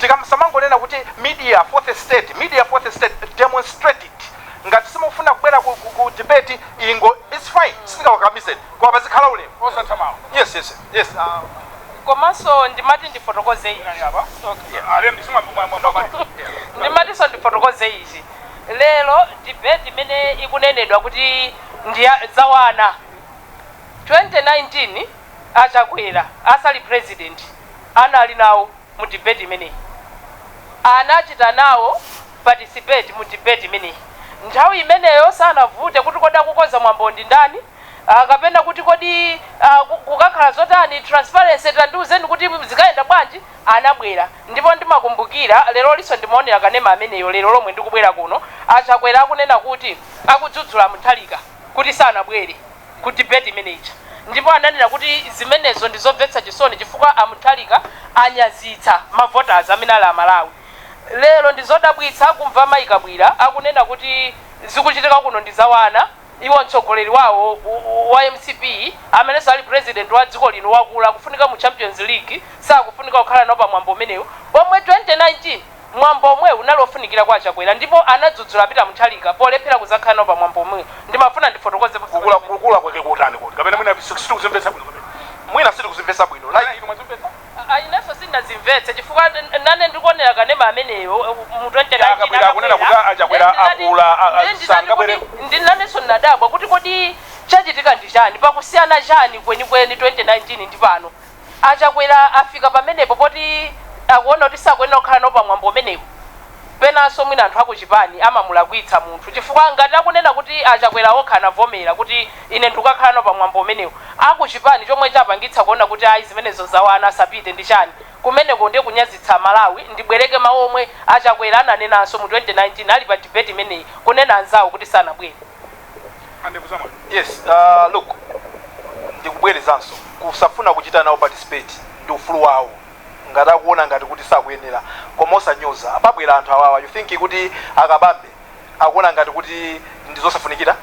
tikamangonena kuti media fourth estate demonstrate it ngati simufuna kubwera ku debate ingo it's fine singawakamiseni kwa bazikhala ulemu osatamawo yes komanso ndimati ndifotokoze izi ndimati ndifotokoze izi lero debate imene ikunenedwa kuti ndi zawana 2019 achakwera asali president anali nawo mu debate imeneyi anachita nawo participate mu debate imeneyi nthawi imeneyo sanavute kuti kodi akukoza mwambo ndi ndani kapena kuti kodi kukakhala zotani transparency tandiuzeni kuti zikayenda bwanji anabwera ndipo ndimakumbukira lero liso ndimaonera kanema ameneyo lero lomwe ndikubwera kuno achakwera akunena kuti akudzudzula Mutharika kuti sanabwere ku debate imeneyi ndipo ananena kuti zimenezo ndizomvetsa chisoni chifukwa Mutharika anyazitsa mavoters amene ali Malawi lero ndizodabwitsa kumva mayikabwira akunena kuti zikuchitika kuno ndi zawana iwo mtsogoleri wawo wa MCP amene sali president wa dziko lino wakula kufunika mu Champions League sakufunika kukhala nawo pa mwambo umenewu pomwe 2019 mwambo omwe unalofunikira kwa Chakwera ndipo anadzudzula Peter Mutharika polephera kuzakhala nawo pa mwambo omwe ndimafuna ndifotokoze kukula kwake kutani kuti kapena mwina sikuzimvetsa bwino mwina sikuzimvetsa bwino inenso sinazimvetse chifukwa nane ndikuonera kanema ameneyo mu 2019 akunena kuti Achakwera akula sangabwere ndinanenso ndadabwa kuti kodi chachitika ndi chani pakusiyana chani kwenikweni 2019 ndi pano Achakwera afika pamenepo poti akuona kuti sakuyenera kukhala nawo pa mwambo umenewu penanso mwina anthu akuchipani amamulakwitsa munthu chifukwa ngati akunena kuti Achakwera okha anavomera kuti ine ndikukhala nawo pa mwambo umenewu akuchipani chomwe chapangitsa kuona kuti ayi zimenezo zawana asapite ndi chani kumeneko ndiye kunyazitsa Malawi ndibwereke mawu omwe Achakwera ananenanso mu 2019 ali pa debate imeneyi kunena anzawo kuti sanabwere yes look ndikubwerezanso kusafuna kuchita nawo participate ndi ufulu wawo ngati akuona ngati kuti sakuyenera koma osanyoza apabwera anthu awawa you think kuti Kabambe akuona ngati kuti ndizosafunikira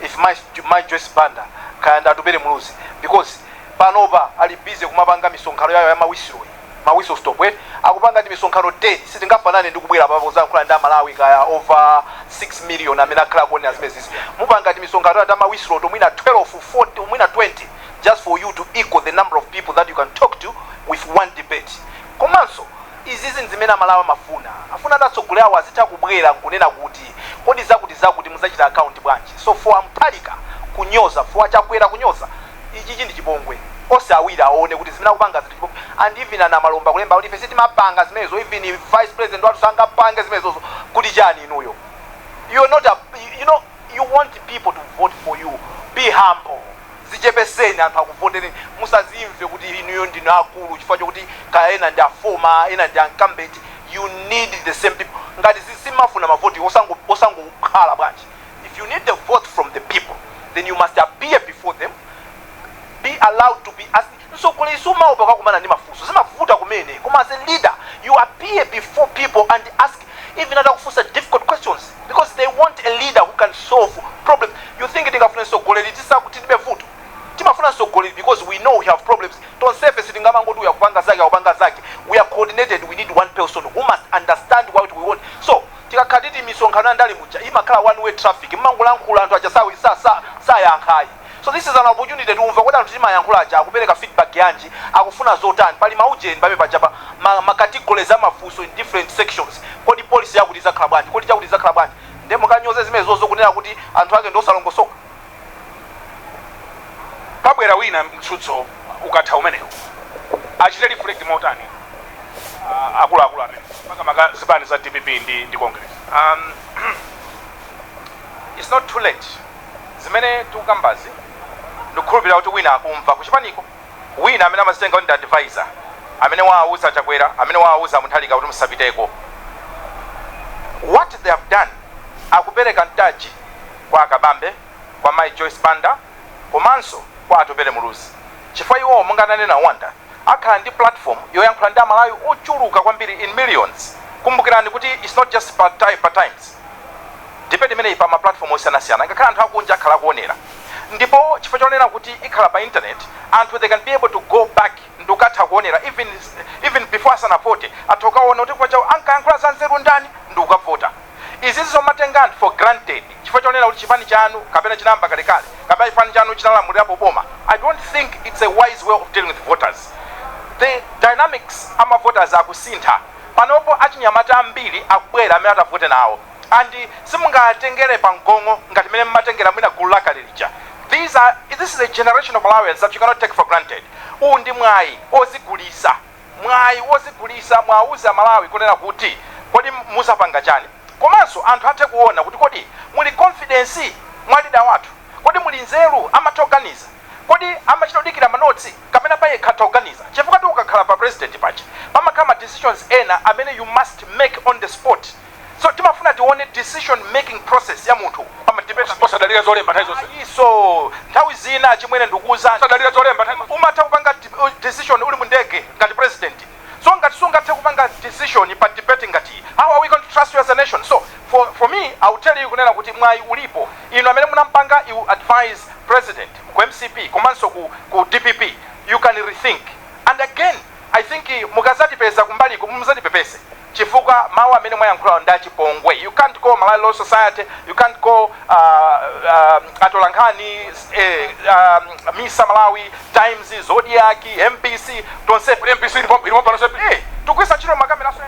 if my Joyce Banda kaya ndi Atupele Muluzi because panopa ali busy kumapanga misonkhano yayo ya mawisiro stop akupanga ndi misonkhano 10 sitingafanane ndi kubwera papo zankhula ndi Malawi kaya over 6 million amene akhala kuonera zimezi mupanga ndi misonkhano ya mawisiro to mwina 12 40 mwina 20 just for you to equal the number of people that you can talk to with one debate komanso izizi zimene Malawi afuna atsogolera awo azitha kubwera nkunena kuti kodi zakuti muzachita account bwanji so for Mutharika kunyoza for Achakwera kunyoza ichi ndi chipongwe ose awiri aone kuti zimene akupanga zinthu chipongwe and even ana malomba kulemba kuti ife sitimapanga zimenezo even vice president wathu sangapange zimenezozo kuti chani inuyo you're not you want people to vote for you be humble zichepeseni anthu akuvoteni musazimve kuti inuyo ndinu akulu chifukwa chokuti kaya ena ndi afoma ena ndi incumbent you need the same people ngati simafuna mavoti osangokhala bwanji if you need the vote from the people then you must appear before them be allowed to be asked so kule isumaopa kakumana ndi mafunso zimavuta kumene koma as a leader you appear before people and ask even atakufunsa difficult questions because they want a leader who can solve problems you think tingafuna sogoleri tisakuti tibe vuto timafuna sogoleri because we know we have problems tonsefe sitingamangoti uyakupanga zake we are coordinated we need one person who must understand what we want so tikakhatiti misonkhano ndali muja imakhala one way traffic mmangolankhula anthu aja sayankhayi so this is an opportunity to umva kuti anthu timayankhula aja akupereka feedback yanji akufuna zotani pali maujeni pamene pajapa makategorize amafunso in different sections kodi policy yakuti izakhala bwanji kodi chakuti izakhala bwanji nde mukanyoze zimenezozo kunena kuti anthu ake ndosalongosoka pabwera wina mtsutso ukatha umenewo achite reflect mautani akuluakulu amene makamaka zipani za DPP ndi Congress it's not too late zimene tikukambazi ndikukhulupirira kuti wina akumva kuchipaniko wina amene amazitenga ndi advisor amene waawuza Achakwera amene waawuza Mutharika kuti musapiteko what they have done akupereka mtaji kwa Kabambe kwa my Joyce Banda komanso kwa Atupele Muluzi chifukwa iwo mungananena wanda akhala ndi platform yoyankhula ndi Malawi ochuluka kwambiri in millions kumbukirani kuti it's not just per times depende imene ipa ma platform osiyanasiyana ngakhala anthu akunja akhala kuonera ndipo chifukwa chonena kuti ikhala pa internet anthu they can be able to go back ndukatha kuonera even before asanapote atokaona kuti kwacha ankayankhula za nzeru ndani ndukavota. Izizi zomatenga anthu for granted chifukwa chonena kuti chipani chanu kapena chinamba kalekale kapena chipani chanu chinalamulirapo boma. I don't think it's a wise way of dealing with voters. The dynamics ama voters akusintha panopo achinyamata ambiri akubwera amene atavote nawo and simungatengere pangongo ngati mene mmatengera mwina gulu lakale lija. This is a generation of Malawians that you cannot take for granted. Ndi mwayi ozigulisa mwauza Malawi kunena kuti kodi musapanga chani komanso anthu athe kuona kuti kodi muli confidence mwalida wathu, kodi muli nzeru amatoganiza, kodi amachitodikira manotsi kapena paye khataoganiza chifukwa ukakhala pa president pacha pamakhala decisions ena amene you must make on the spot. So timafuna tione decision making process ya munthu amadebate osadalira zolemba nthawi zonse. So nthawi zina chimwene ndikuuza osadalira zolemba nthawi umatha kupanga decision uli mundege ngati president. So ngati sungathe kupanga decision pa debate ngati how are we going to trust you as a nation? So for me I will tell you kunena kuti mwayi ulipo inu amene munampanga you advise president ku MCP komanso ku DPP you can rethink. And again I think mukazatipeza kumbali muzatipepese chifukwa mawu amene mwayankhula ndachipongwe. You can't go Malawi Law Society, you can't go Atolankhani, Misa Malawi, Times, Zodiac, MPC, don't say MPC ilimo pano sepi. tukwisa chino makamera so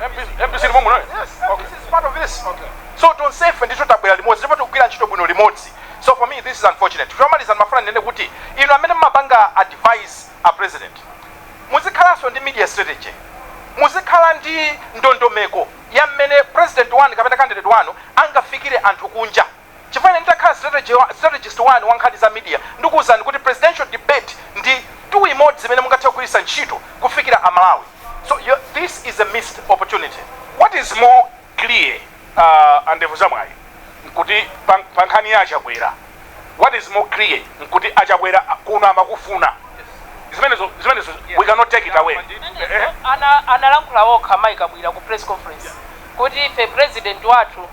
MPC ilimo muno. Yes, okay. This is part of this. Okay. So don't say ndito tabwera limodzi ndipo tukira ntchito bwino limodzi. So for me this is unfortunate. Formaliza mafuna nene kuti inu amene mabanga advise a president muzikhalanso ndi media strategy, muzikhala ndi ndondomeko ya mmene president wanu kapena candidate wanu angafikire anthu kunja. Chifukwa nditakhala strategist wanu wankhani za media ndikuwuzani kuti presidential debate ndi two imodzi zimene mungathe kugwiritsa ntchito kufikira Amalawi. So this is a missed opportunity. What is more clear and zamwayi nkuti pankhani ya Achabwera, what is more clear nkuti Achabwera kuno amakufuna zimenezo we cannot take it away. Analankhula wokha Mike Abwira ku press conference kuti ife president wathu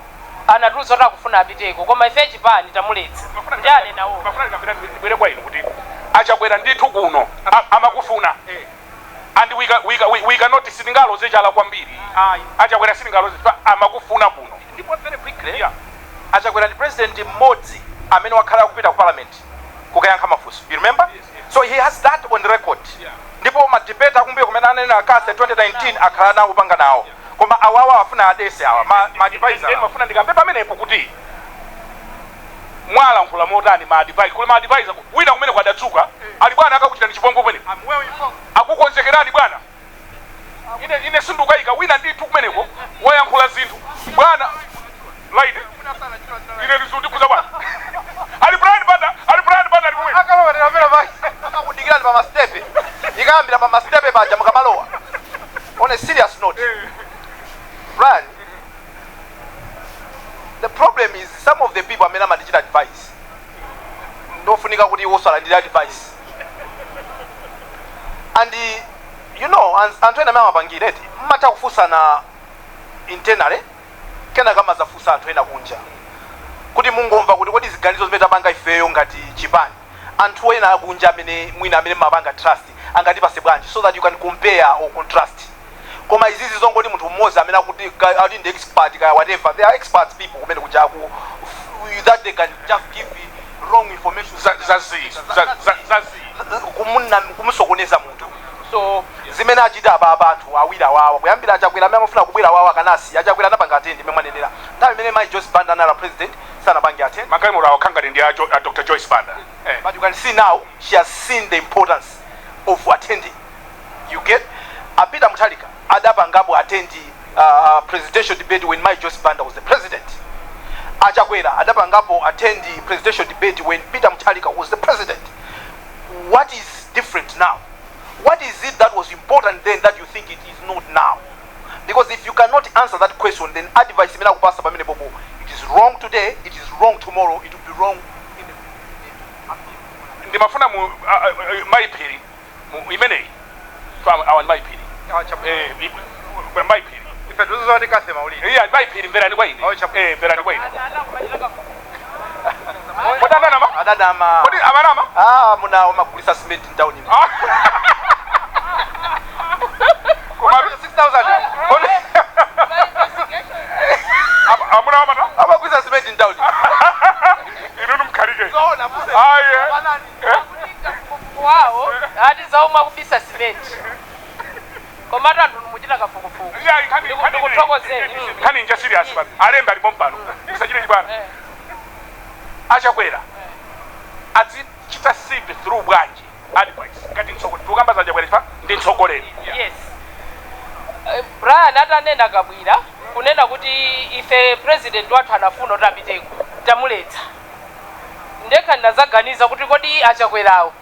anatuza kuti akufuna apiteko koma ife chipani tamuletsa njane nawo bwere kwa inu kuti Achabwera ndithu kuno amakufuna and we cannot sitingaloze chala kwambiri. Achabwera sitingaloze amakufuna kuno ndipo very quickly Achabwera ndi president mmodzi amene wakhala kupita ku parliament kukayankha mafunso. You remember? Yes. So he has that on record. Ndipo madebate akumbuye kumene anena akase 2019 akhala nawo panga nawo. Koma awawa afuna adese awa ma advisor mafuna ndikambe pamenepo kuti mwala nkhula motani ma advisor kule ma advisor wina kumene kwadatsuka ali bwana akakuchita ndi chipongwe kumene akukonzekerani bwana ine sindukayika wina ndithu kumeneko wayankhula zinthu bwana laide ine ndizuti kuza bwana ali Brian Banda ali kumwe akalowera vela vai akudikirani pa mastepe ikayambira pa mastepe paja mukamalowa on a serious note. Brian, the problem is some of the people amene amadichita advice ndofunika kuti wosala ndi advice and you know anthu ena amapangire eti mmatha kufunsana internally kena kama zafunsa anthu ena kunja kuti mungomva kuti kodi ziganizo zimene tapanga ifeyo ngati chipani anthu ena kunja amene mwina amene mapanga trust angatipase bwanji so that you can compare or contrast. Koma izizi zongoti munthu mmodzi amene akuti ndi expert kaya whatever, they are experts people kumene kujaku that they can just give wrong information kumusokoneza munthu. So zimene achita ababa anthu awira wawa kuyambira Achabwera amene amafuna kubwera wawa kanasi Achabwera anapanga attend memwanenera nthawi imene my Joyce Banda anali president sanapange attend makalimo rawo khangati ndi Dr. Joyce Banda. But you can see now she has seen the importance of attending. You get Peter Mutharika adapangapo attend presidential debate when my Joyce Banda was the president. Achabwera adapangapo attend presidential debate when Peter Mutharika was the president. What is different now? What is it that was important then that you think it is not now? Because if you cannot answer that question, then advice it is wrong today, it is wrong tomorrow, it will be wrong in the ndimafuna mu maipiri mu imeneyi from our maipiri maipiri ife tuzo ndikasema uli maipiri mverani kwa ine mverani kwa ine adadama kodi amarama muna magulisa cement town ino ndikuthokozeni kani nja serious bana alemba alipo mpano isachire bwana achakwera azichita sieve through bwanji advice kati nsoko tukamba za Chakwera ndi ntsogoleri yes Brian atanena kabwira kunena kuti ife president wathu anafuna kuti apiteko tamuletsa ndekha ndazaganiza kuti kodi Achakwerawo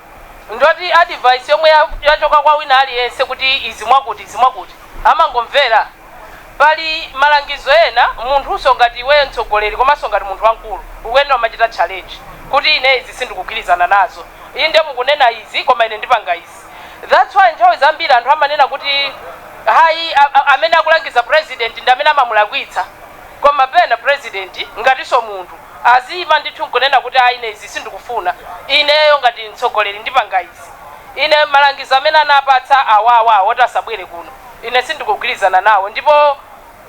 ndoti advice yomwe yachoka kwa wina aliyense kuti izimwakuti amangomvera pali malangizo ena munthu usongati iwe mtsogoleri komanso ngati munthu wankulu ukuyenera umachita challenge kuti ine izi sindikugwirizana nazo inde mukunena izi koma ine ndipanga izi. That's why nthawi zambiri anthu amanena kuti hayi amene akulangiza president ndi amene amamulakwitsa koma pena president ngatinso munthu azima ndithu nkunena kuti hayi ine izi sindikufuna ineyo ngati mtsogoleri ndipanga izi ine malangizo amene anapatsa awawa oti asabwere kuno ine sindikugwirizana nawo ndipo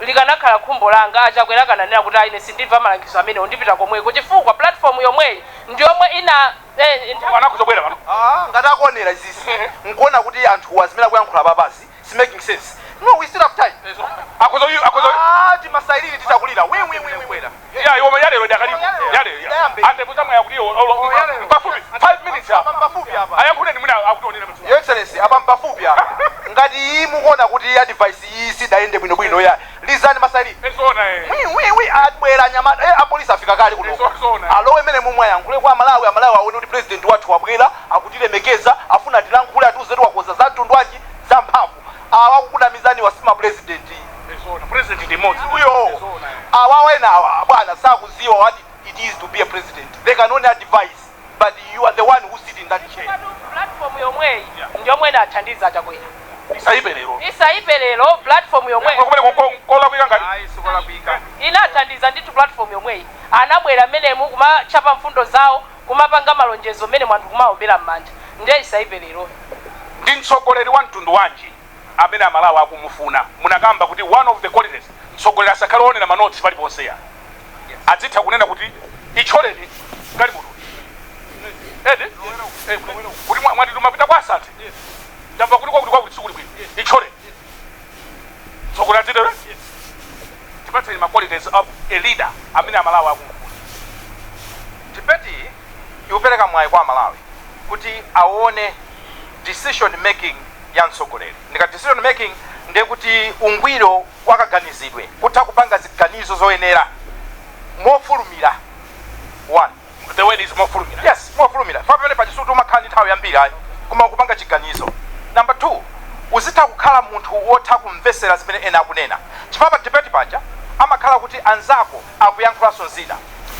likanakhala khumbo langa Achakwera kananena kuti ine sindimva malangizo amene ndipita komweko chifukwa platform yomweyi ndi yomwe ina anakuzobwera pano ngati akuonera izisi nkuona kuti anthu azimene akuyankhula babazi is making sense. No, we still have time. Akozo timasailiri titakulira we kwera ya yoma yale ndo akalipo yale ande kutamwa yakuliyo pafupi 5 minutes hapa pafupi hapa ayankule ni muna akutonera mtu Your Excellency apa pafupi hapa ngati mukuona kuti advice iyi sidaende bwino ya lizani masailiri ezona we abwera nyama apolisi afika kali kuno alowe mene mumwe yankule kwa Malawi aone kuti president wathu wabwera akutilemekeza afuna tilankhule atuzetu wakoza za tundwaji za mphamvu awakukuda mizani wasima president president ndi modzi uyo awawena bwana sakuziwa what it is to be a president. They can only advise but you are the one who sit in that chair. Platform yomweyi ndi yomwe inathandiza Achakwera isaipe lero platform yomweyi kola kuyanga inathandiza ndithu platform yomweyi anabwera mmenemu kumachapa mfundo zawo kumapanga malonjezo mmene mwanthu kumaombera m'manja ndiye isaipe lero ndi mtsogoleri wa mtundu wanji amene Amalawi akumufuna munakamba kuti one of the qualities mtsogoleri asakhale onena manotsi paliponse ya adzitha kunena kuti icholeni ngati munthu kuti mwati tumapita kwa asati ndamva kuti kwakuti sikuli bwino icholeni mtsogoleri adzitero tipatseni ma qualities of a leader amene Amalawi akumufuna tipeti iupereka mwayi kwa Malawi kuti aone decision making ya mtsogoleri. Ndika decision making ndiye kuti ungwiro wakaganizidwe kutha kupanga ziganizo zoyenera mofulumira. One, the word is mofulumira. Yes, mofulumira. Fapele pachisutu umakhani nthawi yambiri ayi kuma kupanga chiganizo. Number 2, uzitha kukhala munthu wotha kumvesera zimene ena akunena. Chifukwa debate paja amakhala kuti anzako akuyankhulaso zina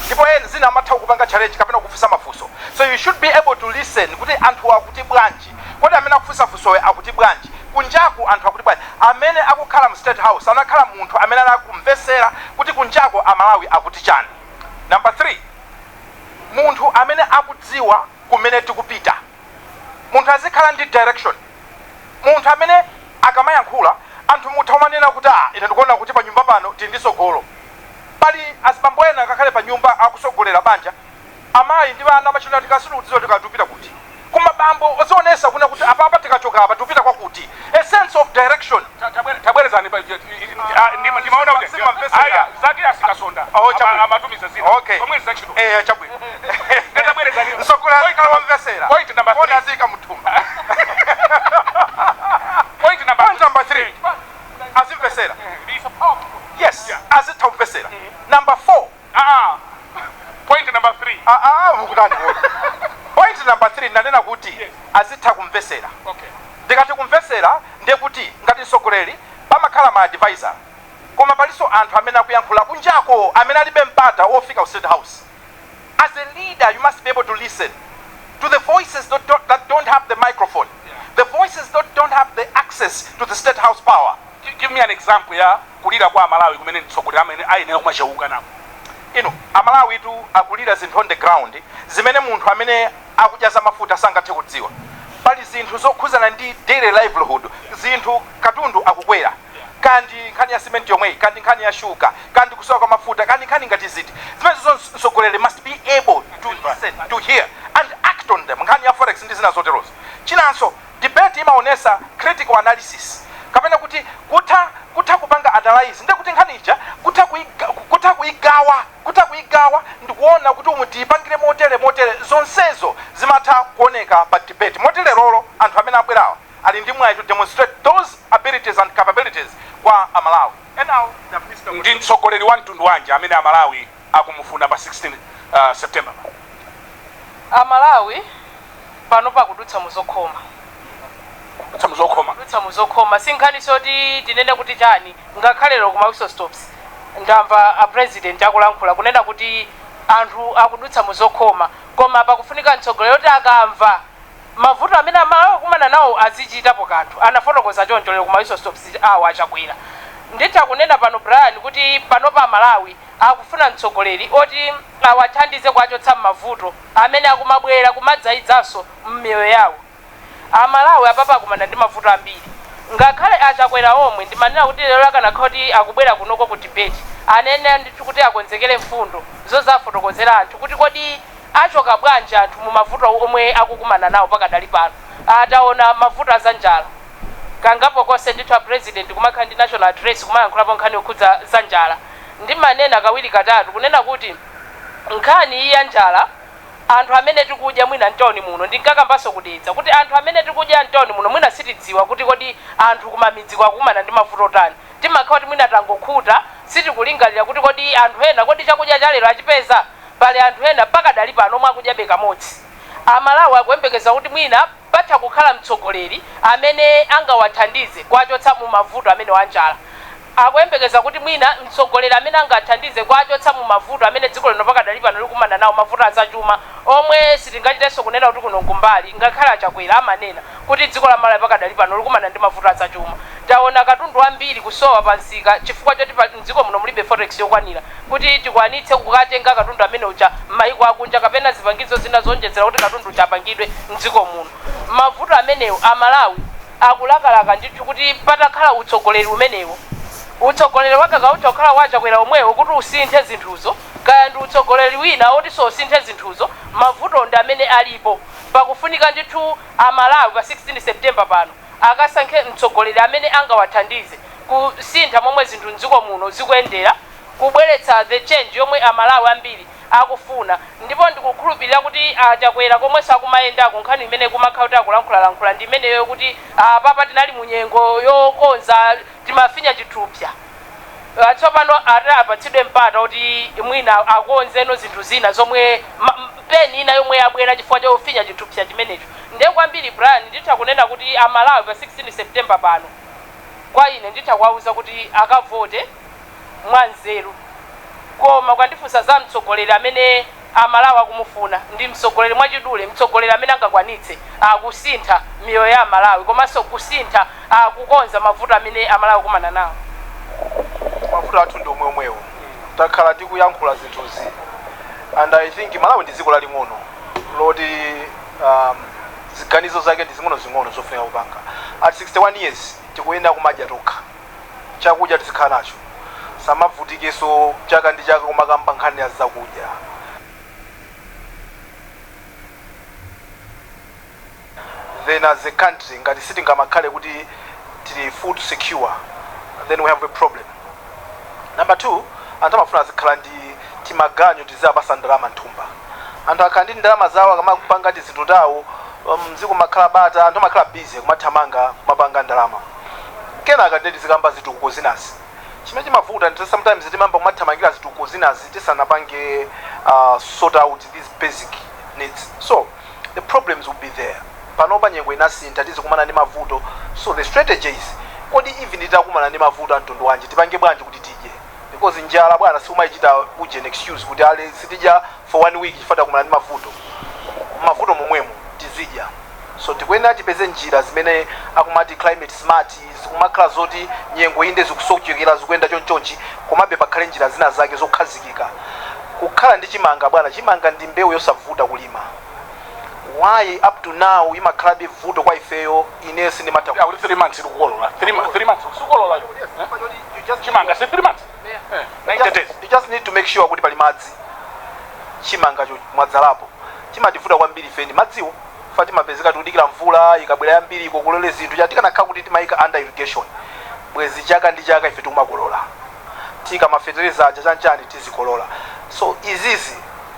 ndipo ena zina amatha kupanga challenge kapena kufunsa mafunso. So you should be able to listen kuti anthu akuti bwanji kodi amene akufunsa funsowe akuti bwanji kunjaku anthu akuti bwanji amene akukhala mu state house anakhala munthu amene anakumvesera kuti kunjako Amalawi akuti chani. Number 3, munthu amene akudziwa kumene tikupita, munthu azikhala ndi direction, munthu amene akamayankhula anthu mutha manena kuti ine ndikuona kuti pa nyumba pano tindisogolo pali azibambo ena akakhale pa nyumba akusogolera banja amayi ndi vana machina tikasiludziwa tikatupita kuti kuma bambo ozionesa kuna kuti apa tikachoka apa tupita kwa kuti a sense of direction. Tabwerezani ndimaona kuti aya zake asikasonda amatumiza zina okay komwe zakino chabwino tabwerezani nsokola kala wamvesera point number 3 ona zika mtumba point number 3 azimvesera yes azitha kumvesera. Number 4 point number 3 mukutani point number 3 nanena kuti azitha kumvesera. Okay, ndikati kumvesera ndiye kuti ngati mtsogoleri pamakhala ma advisor koma paliso anthu amene akuyankhula kunjako amene alibe mpata wofika ku state house. As a leader you must be able to listen to the voices that don't have the microphone, the voices that don't have the access to the state house power. Give me an example ya kulira kwa Malawi kumene mtsogoleri amene ayenera kumachauka napo. Amalawi tu akulira zinthu on the ground zimene munthu amene akujaza mafuta sangathe kudziwa. Pali zinthu zokhuzana ndi daily livelihood, zinthu katundu akukwera kandi nkhani ya cement yomwe kandi nkhani ya shuga kandi kusowa kwa mafuta kandi nkhani ngati ziti zimene mtsogoleri must be able to listen, to hear and act on them. Nkhani ya forex ndi zina zoterozo. Chinanso debate imaonesa critical analysis kapena kuti kutha kupanga saizi ndikuti nkhanicha kutha kuyigawa ndikuona kuti umutipangire motere zonsezo zimatha kuoneka pa debate motere lolo anthu amene abwerawa ali ndi mwayi to demonstrate those abilities and capabilities kwa amalawi. Ndi mtsogoleri wa mtundu wanji amene amalawi akumufuna pa 16 September. Amalawi pano pakudutsa muzokhoma. Dutsa muzokhoma sinkhaniso kuti tinene kuti chani ngakhale lero kuma whistle stops ndamva a president akulankhula kunena kuti anthu akudutsa muzokhoma koma pakufunika mtsogoleri kuti akamva mavuto amene amalawi akumana nawo azichitapo kanthu anafotokoza choncho lero kuma whistle stops awo achakwera. Nditha kunena pano Brian kuti pano pa Malawi akufuna mtsogoleri oti awathandize kuachotsa mavuto amene akumabwera kumadzayidzaso m'miyoyo yawo. Amalawi apapa akumana ndi mavuto ambiri ngakhale achakwera omwe ndimanena kuti lero akanakhala kuti akubwera kunoko ku debate anene ndithu kuti akonzekere mfundo zozafotokozera anthu kuti kodi achoka bwanji anthu mu mavuto omwe akukumana nawo pakadali pano ataona mavuto azanjala kangapo konse ndithu a president kumakhala ndi national address kumayankhulapo nkhani yokhudza zanjala ndimanena kawiri katatu kunena kuti nkhani iyi ya njala anthu amene tikudya mwina mtawuni muno ndinkakambanso kudetsa kuti anthu amene tikudya mtawuni muno mwina sitidziwa kuti kodi anthu kumamidzi kwakumana ndi mavuto otani timakhala kuti mwina tangokhuta sitikulingalira kuti kodi anthu ena kodi chakudya cha lero achipeza pali anthu ena pakadali pano omwe akudyabe kamodzi. Amalawi akuyembekeza kuti mwina patha kukhala mtsogoleri amene angawathandize kuachotsa mu mavuto amene wanjala. Akuyembekeza kuti mwina mtsogoleri amene angathandize kuachotsa mu mavuto amene dziko lino pakadali pano likumana nawo mavuto azachuma omwe sitingachitenso kunena kuti kuno kumbali ngakhale achakwera amanena kuti dziko la Malawi pakadali pano likumana ndi mavuto azachuma. Taona katundu ambiri kusowa pansika chifukwa choti mdziko muno mulibe forex yokwanira kuti tikwanitse kukatenga katundu amene ucha m'mayiko akunja kapena zipangizo zina zonjezera kuti katundu chapangidwe mdziko muno. Mavuto amenewo Amalawi akulakalaka ndithu kuti patakhala utsogoleri umenewo utsogoleri wakakaucha kukhala wachakwera omwewo kuti usinthe zinthuzo kaya ndi utsogoleri wina oti usinthe zinthuzo mavuto ndi amene alipo pakufunika ndithu Amalawi pa 16 September pano akasankhe mtsogoleri amene angawathandize kusintha momwe zinthu mdziko muno zikuyendera kubweretsa the change yomwe Amalawi ambiri akufuna ndipo ndikukhulupirira kuti achakwera komwe sakumayendako nkhani imene kumakhala kuti akulankhula ndi imeneyo kuti papa tinali munyengo yokonza timafinya chithupsa tsopano apatsidwe mpata kuti mwina akonzeno zinthu zina zomwe peni ina yomwe yabwera chifukwa chofinya chithupsa chimenecho. Ndiye kwambiri Brian nditha kunena kuti Amalawi pa 16 September pano kwa ine nditha kuwauza kuti akavote mwanzeru koma kwandifunsa za mtsogoleri amene Amalawi akumufuna ndi mtsogoleri mwachidule mtsogoleri amene angakwanitse kusintha miyoyo ya Amalawi komanso kusintha kukonza mavuto amene Amalawi akumana nawo. Mavuto athu ndi omweomwewo takhala tikuyankhula zinthuzi and I think Malawi ndi dziko laling'ono loti ziganizo zake ndi zing'ono zofunika kupanga. At 61 years tikuyenda kumadya tokha chakudya tizikhala nacho samavutikenso chaka ndi chaka kumakamba nkhani ya zakudya. Then as a country ngati sitingamakhale kuti tili food secure then we have a problem. Number 2 anthu amafuna azikhala ndi timaganyo tizapasa ndalama nthumba anthu akhala ndi ndalama zawo akamapanga ti zinthu tawo mdziko makhala bata anthu amakhala busy kumathamanga kumapanga ndalama kenaka ndeti zikamba zitukuko zinazi chimene chimavuta ndi sometimes timamba kumathamangira zitukuko zinazi tisanapange sort out these basic needs. So the problems will be there panopa nyengo inasintha tizikumana ndi mavuto so the strategies kodi even itakumana ndi mavuto amtundu wanji tipange bwanji kuti tidye because njala bwana siumayichita uje an excuse kuti ale sitidya for 1 week chifukwa kumana ndi mavuto momwemo tizidya. So tikuyenera tipeze njira zimene akumati climate smart zikumakhala zoti nyengo inde zikusochekera zikuyenda chonchonchi komabe pakhale njira zina zake zokhazikika kukhala ndi chimanga bwana chimanga ndi mbewu yosavuta kulima. Why up to now imakhalabe vuto kwa ifeyo inesi ndi mata 3 months ikukolola 3 months ukukolola chimanga 3 months 90 days. You just need to make sure kuti pali madzi chimanga mwadzalapo chimativuta kwambiri feni madziwo fati mapezeka tikudikira mvula ikabwera yambiri ikokolole zinthu chatikana kha kuti timayika under irrigation bwezi chaka ndi chaka ife tikumakolola. tika mafetereza chanchani tizikolola. So izizi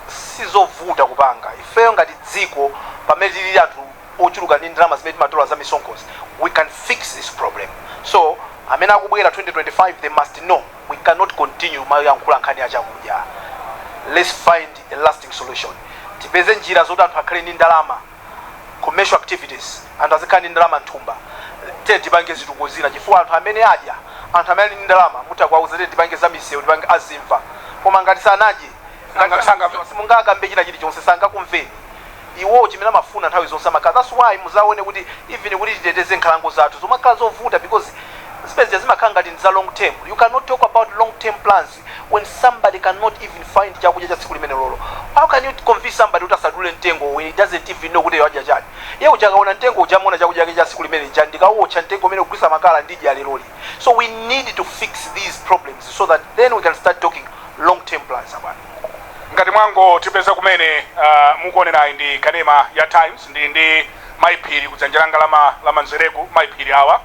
sizovuta kupanga ifeyo ngati dziko pamene tili anthu ochuluka ndi ndalama zimene timatola za misonkozi, we can fix this problem. So amene akubwera 2025 they must know we cannot continue mayankhula nkhani ya chakudya. Let's find a lasting solution. Tipeze njira zoti anthu akhale ndi ndalama, commercial activities, anthu azikhala ndi ndalama nthumba. Tipange zituko zina chifukwa anthu amene adya, anthu amene ndi ndalama mutakwauza tipange za misewu, tipange azimva. Koma ngati sanadye simungakambe china chilichonse sangakumveni. Iwo chimene amafuna nthawi zonse amakhala. That's why muzaone kuti even kuti titeteze nkhalango zathu zomakhala zovuta because space zimakhala ngati za long term. You cannot talk about long term plans when somebody cannot even find chakudya cha tsiku limene lolo. How can you convince somebody kuti asadule mtengo when he doesn't even know kuti wadya chani? Yeye uchakaona mtengo ujamuona chakudya cha tsiku limene chani ndikawocha mtengo umene kugulisa makala ndidya leloli. So we need to fix these problems so that then we can start talking long term plans about it. Ngati mwango tipeza kumene mukuonera ndi kanema ya Times ndi maipiri kudzanjiranga lama nzereku maipiri awa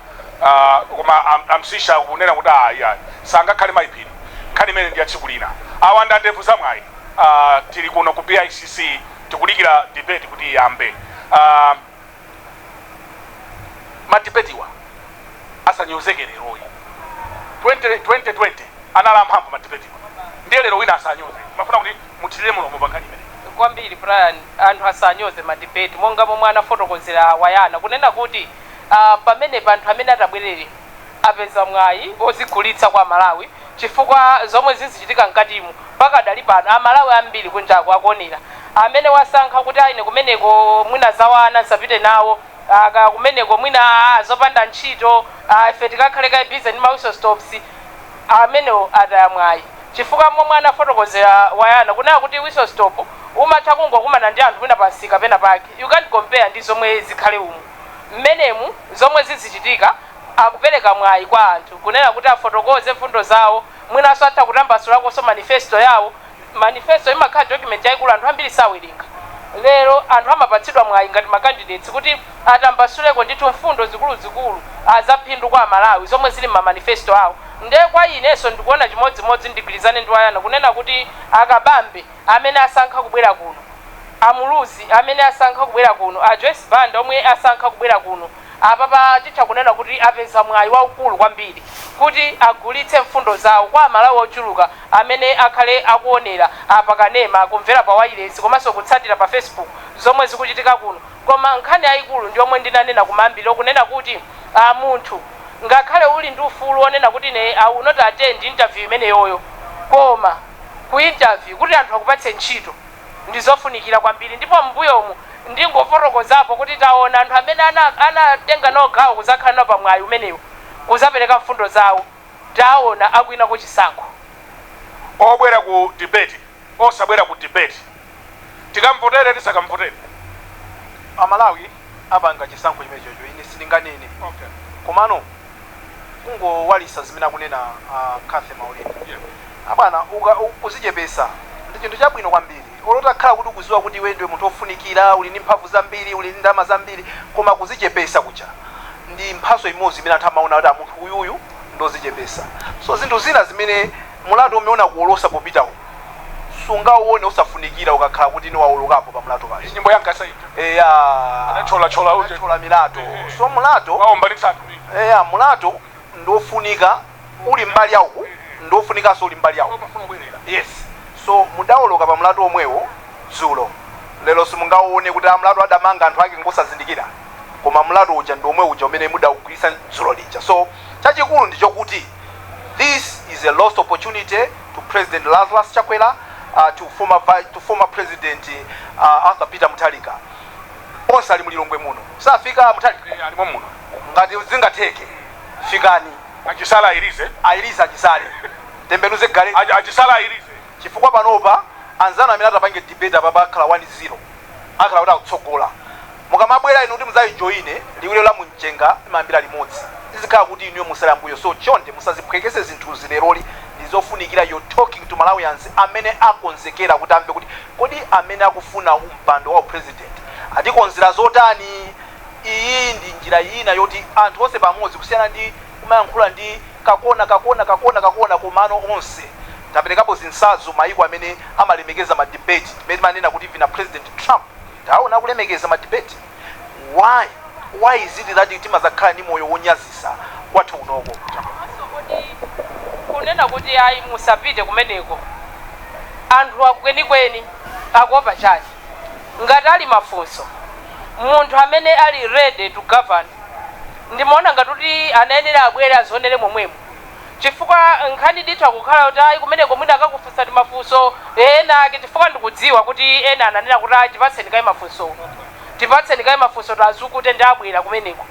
koma amsisha kunena kuti ya sangakhale maipiri nkhani imene ndi yatsikulina awa ndandevu zamwayi tili kuno ku PICC tikulikira debate kuti iyambe madebatiwa asanyozeke leroyi 2020 anala mphamvu madebatiwa ndiye lero wina asanyoze mafuna kuti muthirire mulomo pankani imene kwambiri Brian anthu asanyoze madebate monga momwe anafotokozera wayana kunena kuti pamene anthu amene atabwerere apeza mwayi ozigulitsa kwa Malawi chifukwa zomwe zizichitika mkatimu pakadali pano amalawi ambiri kunjaku akuonera amene wasankha kuti aine kumeneko mwina zawana nsapite nawo kumeneko mwina zopanda ntchito ife tikakhaleka busy ndi mawiso stops amenewo atayamwayi chifukwa momwe anafotokozera wayana kunena kuti wiso stop umatha kungokumana ndi anthu mwina pasika pena pake. You can't compare ndi zomwe zikhale umu mmenemu zomwe zizichitika akupereka mwayi kwa anthu kunena kuti afotokoze mfundo zawo mwinaso atha kutambasulako manifesto yawo. Manifesto imakhala document yayikulu anthu ambiri sawerenga. Lero anthu amapatsidwa mwayi ngati makandidates kuti atambasuleko ndithu mfundo zikuluzikulu azaphindu kwa Malawi zomwe zili manifesto awo. Ndiye kwa ineso ndikuona chimodzimodzi ndigwirizane ndi wayana kunena kuti akabambe amene asankha kubwera kuno, amuluzi amene asankha kubwera kuno, Banda omwe asankha kubwera kuno apapa titha kunena kuti apeza mwayi waukulu kwambiri kuti agulitse mfundo zawo kwa Malawi ochuluka amene akhale akuonera apakanema akumvera pa wireless komanso kutsatira pa Facebook zomwe zikuchitika kuno. Koma nkhani yayikulu ndi omwe ndinanena kumambiri kunena kuti munthu ngakhale uli ndi ufulu onena kuti ne I will not attend interview imene yoyo, koma ku interview kuti anthu akupatse ntchito ndizofunikira kwambiri. Ndipo mbuyomu ndingofotokozapo kuti taona anthu amene anatenga nawo gawo kuzakhala nawo pa mwayi umenewo kuzapereka mfundo zawo taona akwina kuchisankho. Obwera ku debate osabwera ku debate tikamvotere tisakamvotere Amalawi apanga chisankho chimenecho ine sindinganene. Okay. Komano kungo walisa zimene akunena Kathe Maulidi. Abana uzichepesa ndi chinthu chabwino kwambiri. Olota khala kuti ukuziwa kuti iwe ndiwe munthu ofunikira, uli ndi mphamvu zambiri, uli ndi ndalama zambiri, koma kuzichepesa kucha ndi mphaso imodzi imene anthu amaona kuti munthu uyuyu ndozichepesa. So zinthu zina zimene mulandu umeona kuolosa popitawo sungaone usafunikira ukakhala kuti ni waulukapo pa mulato basi. Nyimbo yankasa ito anachola uje milato. So mulato waomba litsatu mulato ndofunika uli mbali yawo ndofunika so uli mbali yawo. Yes. So mudaoloka pa mulato omwewo dzulo lero simungaone kuti amulato adamanga anthu ake ngosazindikira koma mulato uja ndi omwe uja umene mudawugwisa dzulo lija. So chachikulu ndicho kuti this is a lost opportunity to President Lazarus Chakwera, to former President Arthur Peter Mutharika. Onse ali mulilongwe muno. Safika Mutharika ali muno. Ngati zingatheke fikani achisala airize achisale tembenuze gale achisala airize chifukwa panopa anzana amene atapange debate apa khala 1-0 akhala kuti akutsogola mukamabwera inu kuti muzayijoine liwiro la munjenga imambira limodzi izikhala kuti inu musala mbuyo. So chonde musaziphwekese zinthu zileroli ndizofunikira you're talking to Malawians amene akonzekera kuti amve kuti kodi amene akufuna umpando wa president atikonzera zotani. Iyi ndi njira ina yoti anthu onse pamodzi kusiyana ndi kumayankhula ndi kakona kumano onse taperekapo zinsazo maiko amene amalemekeza ma debate imene manena kuti vina President Trump ndaona kulemekeza ma debate. Why is it that timazakhala ndi moyo wonyazisa kwathu unoko? Kunena kuti ayi musapite kumeneko anthu akwenikweni akuopa chani ngati ali mafunso munthu amene ali ready to govern ndimaona ngati kuti anayenera abwere azionere momwemo chifukwa nkhani ndithu akukhala kuti ayi kumeneko mwina akakufunsa ti mafunso ena chifukwa ndikudziwa kuti ena ananena kuti ayi tipatseni kayi mafunso tazukute ndi abwera kumeneko.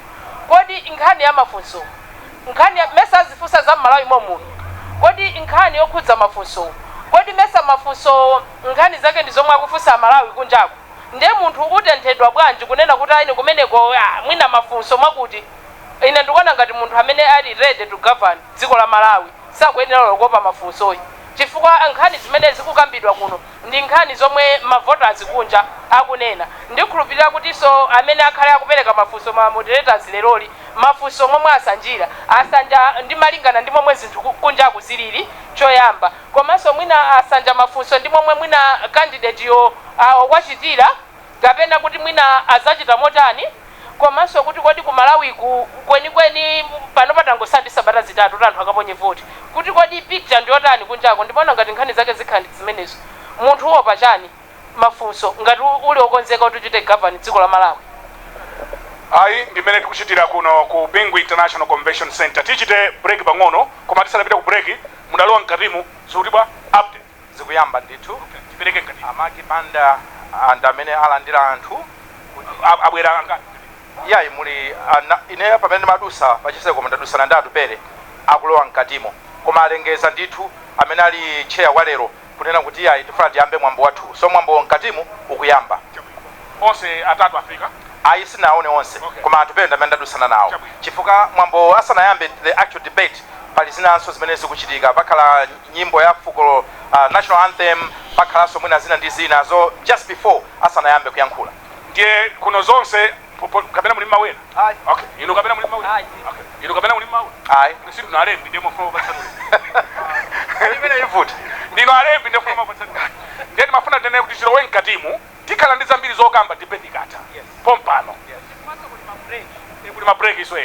Kodi nkhani ya mafunso nkhani mesa azifunsa za Malawi muno kodi nkhani yokhudza mafunso kodi mesa mafunso nkhani zake ndi zomwe akufunsa Malawi kunjaku ndiye munthu utenthedwa bwanji kunena kuti ayi kumeneko mwina mafunso mwakuti ine ndikuona ngati munthu amene ali ready to govern dziko la Malawi sakuyenera kuopa mafunsoyi chifukwa nkhani zimene zikukambidwa kuno ndi nkhani zomwe mavoters kunja akunena ndikhulupirira kuti so amene akhale akupereka mafunso ma moderators leroli mafunso momwe asanja ndi malingana ndi momwe zinthu kunja akuzilili choyamba komanso mwina asanja mafunso ndi momwe mwina candidate yo wachitira kapena kuti mwina azachita motani komanso kuti kodi ku Malawi kwenikweni pano patangosandisa sabata zitatu anthu akaponye voti kuti kodi picture ndiyotani kunjako ndimaona ngati nkhani zake zikhandi zimenezo munthu uopa chani mafunso ngati uli okonzeka kuti uchite govern dziko la Malawi. Ayi ndimene tikuchitira kuno ku Bingu International Convention Center tichite break pang'ono koma tisanapita ku break mudalowa mkatimu zikutibwa update zikuyamba ndithu tipereke mkatimu amaki Banda and amene alandira anthu abwera angati yayi muli ine pamene madusa pachiseko mndadusana ndi Atupele akulowa mkatimo koma alengeza ndithu amene ali chair walero kunena kuti yayi tifuna tiyambe mwambo wathu so mwambo mkatimo ukuyamba onse atatu afika ayi sinaone onse koma Atupele ndamene ndadusana nawo chifukwa mwambo asanayambe the actual debate pali zinanso zimene zikuchitika pakhala nyimbo ya fuko national anthem pakhalanso mwina zina ndi zina so just before asanayambe kuyankhula ndiye kuno zonse kapena muli mawena ayi okay ino kapena muli mawena okay ino kapena muli mawena ayi nisiru na alembi ndemo fo batsanule imene ivuti ndino alembi ndemo fo batsanule ndiye mafuna tene kuti chilowe mkatimu tikhala ndi zambiri zokamba debate kata pompano kuli ma break iso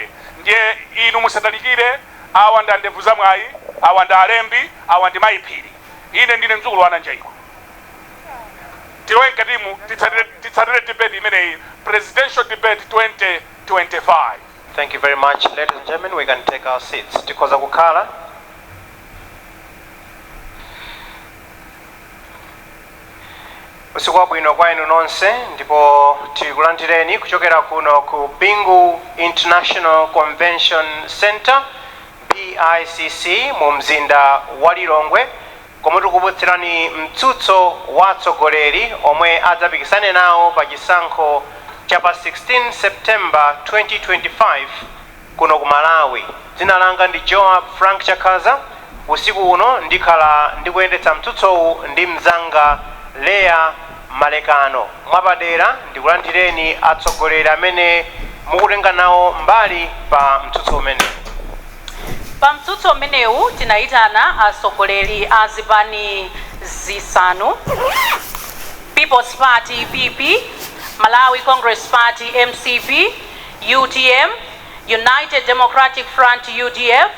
ndiye inu musatalikire awa ndi ndevu za mwayi awa ndi alembi awa ndi mayiphiri ine ndine mdzukulu wana njaiko tilowe mkatimu titsatire debate imeneyi presidential debate 2025. Thank you very much, ladies and gentlemen. We can take our seats. Tikoza kukhala. Usiku wabwino kwa inu nonse ndipo tikulandireni kuchokera kuno ku Bingu International Convention Center BICC mu mzinda wa Lilongwe komwe tikubutsirani mtsutso wa atsogoleri omwe adzapikisane nawo pa chisankho cha pa 16 September 2025 kuno ku Malawi. Dzina langa ndi Joab Frank Chakaza. Usiku uno ndikhala ndikuyendetsa mtsutsowu ndi mzanga Lea Malekano. Mwapadera ndikulandireni atsogoleri amene mukutenga nawo mbali pa mtsutso umenewu. Pa mtsutso umenewu tinayitana atsogoleri a zipani zisanu: People's Party PP, Malawi Congress Party MCP, UTM, United Democratic Front UDF,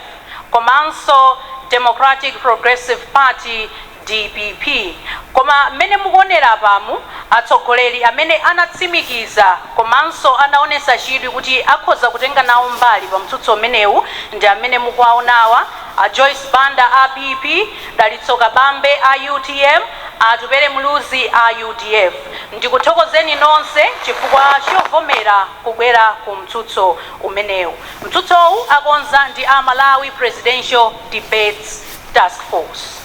komanso Democratic Progressive Party DPP. Koma mene mukuonera pamu atsogoleri amene anatsimikiza komanso anaonesa chidwi kuti akhoza kutenga nawo mbali pa mtsutso umenewu ndi amene mukuwaonawa: Joyce Banda a PP, Kabambe a UTM, Atupele Muluzi a UDF. Ndikuthokozeni nonse chifukwa chovomera kubwera ku mtsutso umenewu. Mtsutsowu akonza ndi a Malawi Presidential Debates Task Force.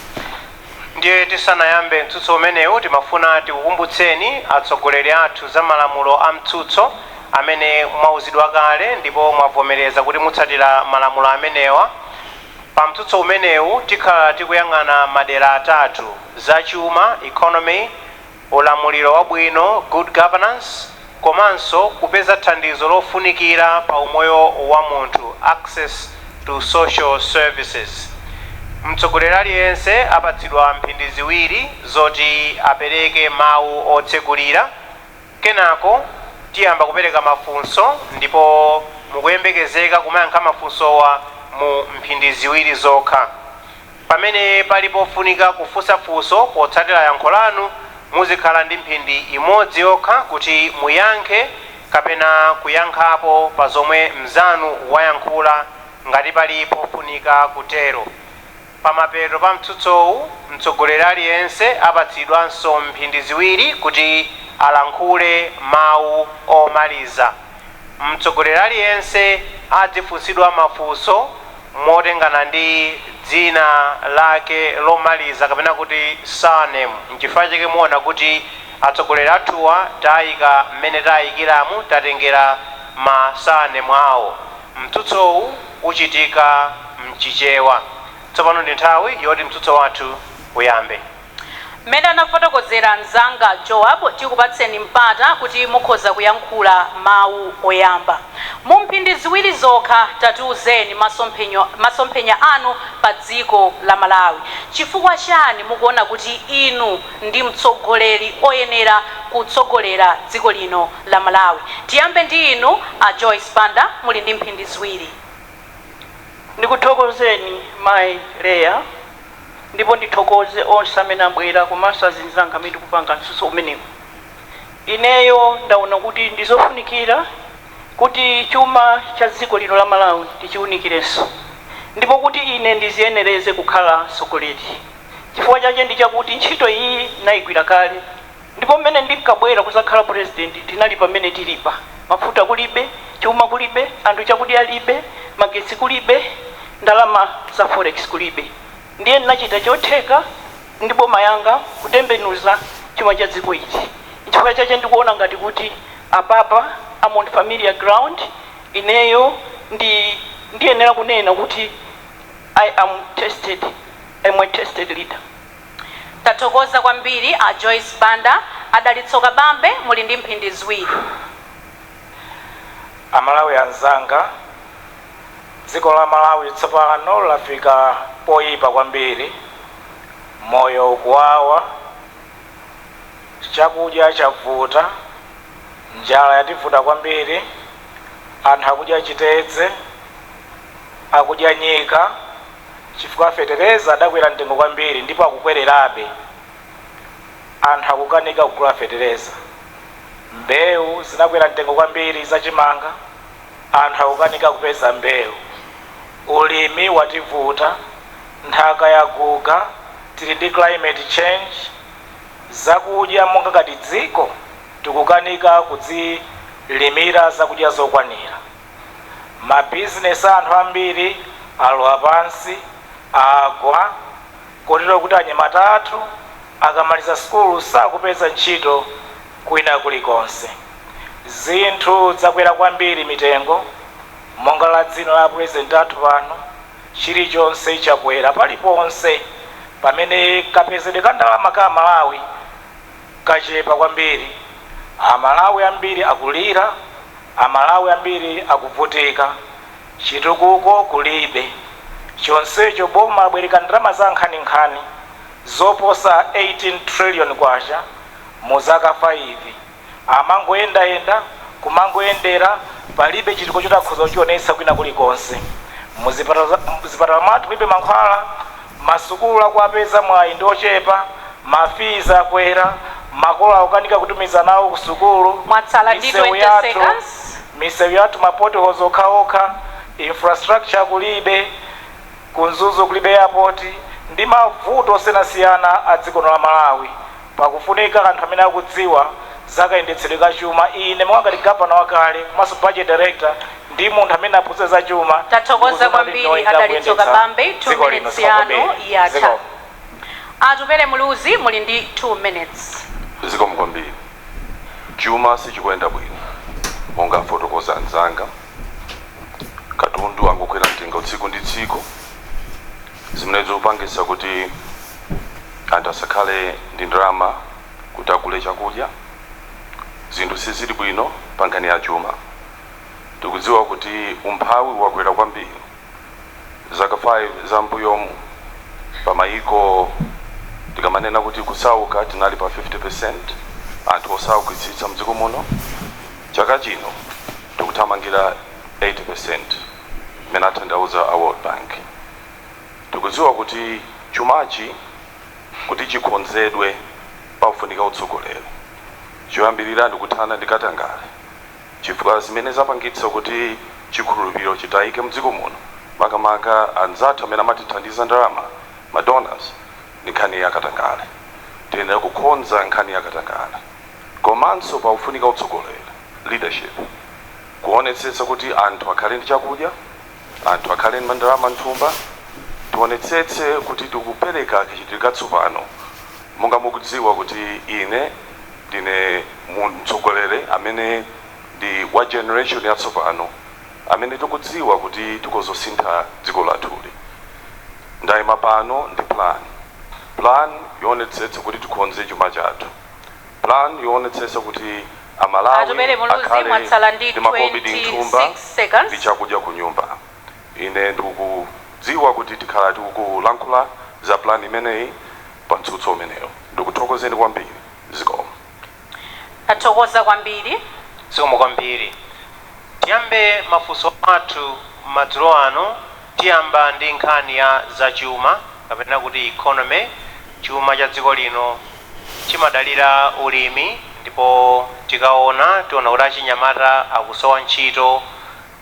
Ndiye tisanayambe mtsutso umenewu timafuna tikukumbutseni atsogoleri athu za malamulo a mtsutso amene mwauzidwa kale ndipo mwavomereza kuti mutsatira malamulo amenewa. Pa mtsutso umenewu tikhala tikuyang'ana madera atatu: zachuma, economy, ulamuliro wabwino, good governance, komanso kupeza thandizo lofunikira pa umoyo wa munthu, access to social services. Mtsogoleri aliyense apatsidwa mphindi ziwiri zoti apereke mawu otsegulira. Kenako tiyamba kupereka mafunso ndipo mukuyembekezeka kumayankha mafunsowa mu mphindi ziwiri zokha. Pamene palipofunika kufunsa funso potsatira yankho lanu muzikhala ndi mphindi imodzi yokha kuti muyankhe kapena kuyankhapo pa zomwe mzanu wayankhula ngati palipofunika kutero. Pamapeto pa mtsutsowu mtsogoleri aliyense apatsidwanso mphindi ziwiri kuti alankhule mawu omaliza. Mtsogoleri aliyense adzifunsidwa mafunso motengana ndi dzina lake lomaliza kapena kuti surname. N'chifukwa chake muona kuti atsogoleri athuwa tayika mmene tayikiramu tatengera ma surname awo. Mtsutsowu uchitika mchichewa. Tsopano ndi nthawi yoti mtsutso wathu uyambe. Mmene anafotokozera mzanga Joab tikupatseni mpata kuti mukhoza kuyankhula mawu oyamba. Mu mphindi ziwiri zokha tatiuzeni masomphenya anu pa dziko la Malawi. Chifukwa chani mukuona kuti inu ndi mtsogoleri oyenera kutsogolera dziko lino la Malawi? Tiyambe ndi inu a Joyce Banda, muli ndi mphindi ziwiri. Ndikuthokozeni mai Leya ndipo ndithokoze onse amene abwera komanso azinzanga amene kupanga mtsutso umenewu. Ineyo ndaona kuti ndizofunikira kuti chuma cha dziko lino la Malawi tichiwunikirenso ndipo kuti ine ndiziyenereze kukhala mtsogoleri. Chifukwa chake ndi chakuti ntchito iyi nayigwira kale ndipo mmene ndinkabwera kuzakhala president tinali pamene tilipa. Mafuta kulibe, chuma kulibe, anthu chakudya alibe, magetsi kulibe, ndalama za forex kulibe. Ndiye ndinachita chotheka ndi boma yanga kutembenuza chuma cha dziko ichi. Chifukwa chake ndikuona ngati kuti apapa I'm on familiar ground. Ineyo ndiyenera kunena kuti I'm a tested leader. Tathokoza kwambiri a Joyce Banda. Adalitso Kabambe, muli ndi mphindi ziwiri. Amalawi anzanga, dziko la Malawi tsopano lafika poyipa kwambiri. Moyo ukuwawa, chakudya chavuta, njala yativuta kwambiri, anthu akudya chitedze, akudya nyika, chifukwa fetereza adakwera mtengo kwambiri ndipo akukwererabe. Anthu akukanika kugula fetereza. Mbewu zinakwera mtengo kwambiri zachimanga, anthu akukanika kupeza mbewu. Ulimi wativuta, nthaka yaguga, tili ndi climate change. Zakudya monga ngati dziko tikukanika kudzilimira zakudya zokwanira. Mabizinesi anthu ambiri alowa pansi, agwa, kotero kuti anyamata athu akamaliza skulu sakupeza ntchito kwina kulikonse. Zinthu zakwera kwambiri mitengo, monga la dzina la president athu pano, chilichonse chakwera paliponse. Pamene kapezedwe ka ndalama ka Malawi kachepa kwambiri, Amalawi ambiri akulira, Amalawi ambiri akuvutika, chitukuko kulibe. Chonsecho boma labwereka ndalama za nkhaninkhani zoposa 18 trillion kwacha mu zaka 5. Amangoyendayenda kumangoyendera, palibe chitukuko chotakhoza chionetsa kwina kulikonse. Muzipatala mwathu kulibe mankhwala, masukulu akuapeza mwayi ndochepa, mafiza akwera, makolo akukanika kutumiza nawo ku sukulu. Mwatsala ndi 20 seconds. Misewu yathu mapotholes okhaokha, infrastructure kulibe, kunzuzu kulibe airport, ndi mavuto osiyanasiyana a dziko la Malawi. Pakufunika anthu amene akudziwa zakayendetsedwe ka chuma. Ine mwangati governor wakale komanso budget director ndi munthu amene aphunzitsa za chuma. Tathokoza kwambiri Adalitso Kabambe. 2 minutes yanu yatha. Atupele Muluzi, muli ndi 2 minutes. Zikomo kwambiri. Chuma sichikuyenda bwino monga fotokoza anzanga. Katundu angokwera mtengo tsiku ndi tsiku, zimene zikupangitsa kuti anthu asakhale ndi ndalama kuti agule chakudya. Zinthu sizili bwino pa nkhani ya chuma. Tikudziwa kuti umphawi wakwera kwambiri zaka 5 za mbuyomu pamayiko tikamanena kuti kusauka tinali pa 50%, anthu osaukitsitsa mdziko muno. Chaka chino tikuthamangira 80% imene atanthauza a World Bank. Tikudziwa kuti chumachi kuti chikonzedwe pakufunika utsogoleri. Choyambirira ndikuthana ndi katangale, chifukwa zimene zapangitsa kuti chikhulupiriro chitayike mdziko muno makamaka anzathu amene amatithandiza ndalama madonors ndi nkhani ya katangale. Tiyenera kukonza nkhani ya katangale, komanso pakufunika utsogoleri leadership, kuonetsetsa kuti anthu akhale ndi chakudya, anthu akhale ndi ndalama mthumba. Tionetsetse kuti tikupereka kachitidwe katsopano. Monga mukudziwa kuti ine ndine mtsogoleri amene ndi wa generation yatsopano amene tikudziwa kuti tikozosintha dziko lathuli. Ndayima pano ndi plan yonetsetsa kuti tikonze chuma chathu, plan yonetsetsa kuti amalawi Atupele Muluzi mwatsala ndi ndi makobidi mthumba 26 seconds. ndi chakudya ku nyumba. Ine ndikudziwa kuti tikhala tikulankhula za plan imeneyi pa mtsutso umeneyo. Ndikuthokozeni kwambiri. Zikomo. Athokoza kwambiri. Zikomo kwambiri. Tiyambe mafunso athu madzulo ano, tiyamba ndi nkhani ya zachuma kapena kuti economy. Chuma cha dziko lino chimadalira ulimi, ndipo tiona kuti achinyamata akusowa ntchito.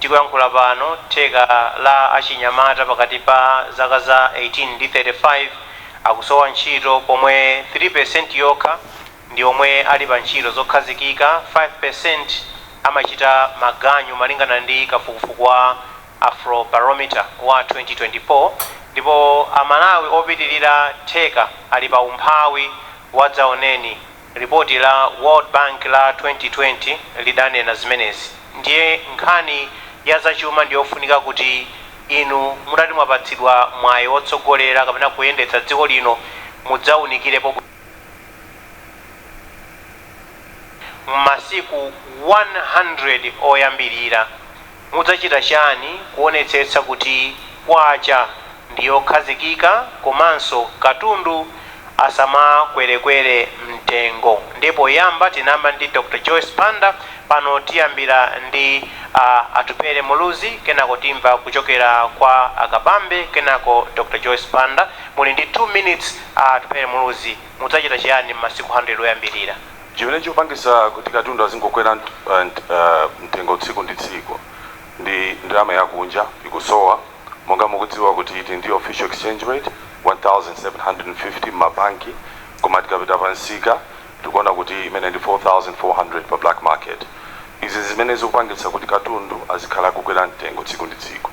Tikuyankhula pano theka la achinyamata pakati pa zaka za 18 ndi 35 akusowa ntchito, pomwe 3% yokha ndi omwe ali pa ntchito zokhazikika. 5% amachita maganyu malingana ndi kafukufuku wa Afrobarometer wa 2024, ndipo amalawi opitirira theka ali pa umphawi wa dzaoneni. Ripoti la World Bank la 2020 lidanena zimenezi. Ndiye nkhani ya zachuma ndiyofunika kuti inu mutati mwapatsidwa mwayi wotsogolera kapena kuyendetsa dziko lino mudzawunikirepo masiku 100 oyambirira. Mudzachita chani kuonetsetsa kuti kwacha ndiyokhazikika komanso katundu asamakwerekwere mtengo? Ndipo yamba tinamba ndi Dr. Joyce Banda, pano tiyambira ndi Atupele Muluzi, kenako timva kuchokera kwa Kabambe, kenako Dr. Joyce Banda. Muli ndi 2 minutes. Atupele Muluzi, mudzachita chiyani masiku 100 oyambirira? Chimene chopangisa kuti katundu azingokwera mtengo tsiku ndi tsiku ndi ndalama yakunja ikusowa. Monga mukudziwa kuti iti ndi official exchange rate 1750 mabanki, koma tikapita pansika tikuona kuti imene ndi 4400 pa black market. Izi zimene zikupangitsa kuti katundu azikhala kukwera mtengo tsiku ndi tsiku.